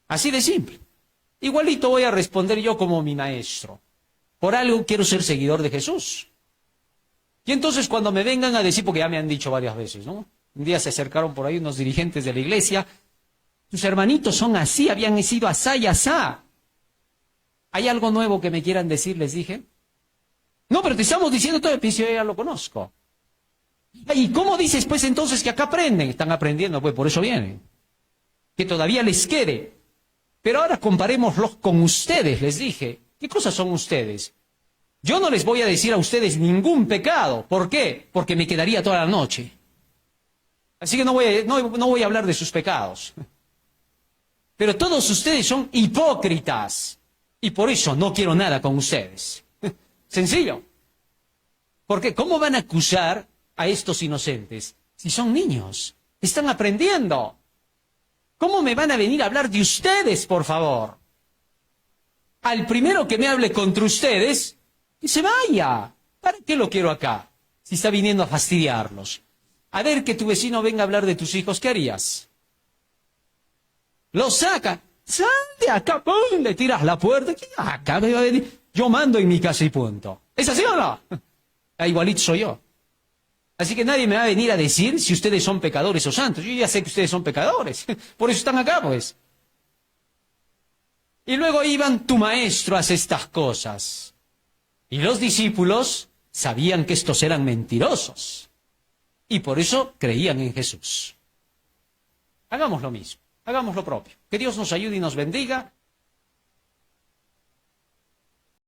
Así de simple. Igualito voy a responder yo como mi maestro. Por algo quiero ser seguidor de Jesús. Y entonces cuando me vengan a decir, porque ya me han dicho varias veces, ¿no? Un día se acercaron por ahí unos dirigentes de la iglesia. Tus hermanitos son así, habían sido asá y asá. ¿Hay algo nuevo que me quieran decir? Les dije. No, pero te estamos diciendo todo el piso, yo ya lo conozco. ¿Y cómo dices pues entonces que acá aprenden? Están aprendiendo, pues por eso vienen. Que todavía les quede. Pero ahora comparémoslos con ustedes, les dije. ¿Qué cosas son ustedes? Yo no les voy a decir a ustedes ningún pecado. ¿Por qué? Porque me quedaría toda la noche. Así que no voy a hablar de sus pecados. Pero todos ustedes son hipócritas. Y por eso no quiero nada con ustedes. Sencillo. Porque ¿cómo van a acusar a estos inocentes si son niños? Están aprendiendo. ¿Cómo me van a venir a hablar de ustedes, por favor? Al primero que me hable contra ustedes, que se vaya. ¿Para qué lo quiero acá? Si está viniendo a fastidiarlos. A ver que tu vecino venga a hablar de tus hijos, ¿qué harías? Lo saca. Sal de acá, ¡pum! Le tiras la puerta. Acá me va a venir. Yo mando en mi casa y punto. ¿Es así o no? Igualito soy yo. Así que nadie me va a venir a decir si ustedes son pecadores o santos. Yo ya sé que ustedes son pecadores. Por eso están acá, pues. Y luego iban, tu maestro hace estas cosas. Y los discípulos sabían que estos eran mentirosos. Y por eso creían en Jesús. Hagamos lo mismo. Hagamos lo propio. Que Dios nos ayude y nos bendiga.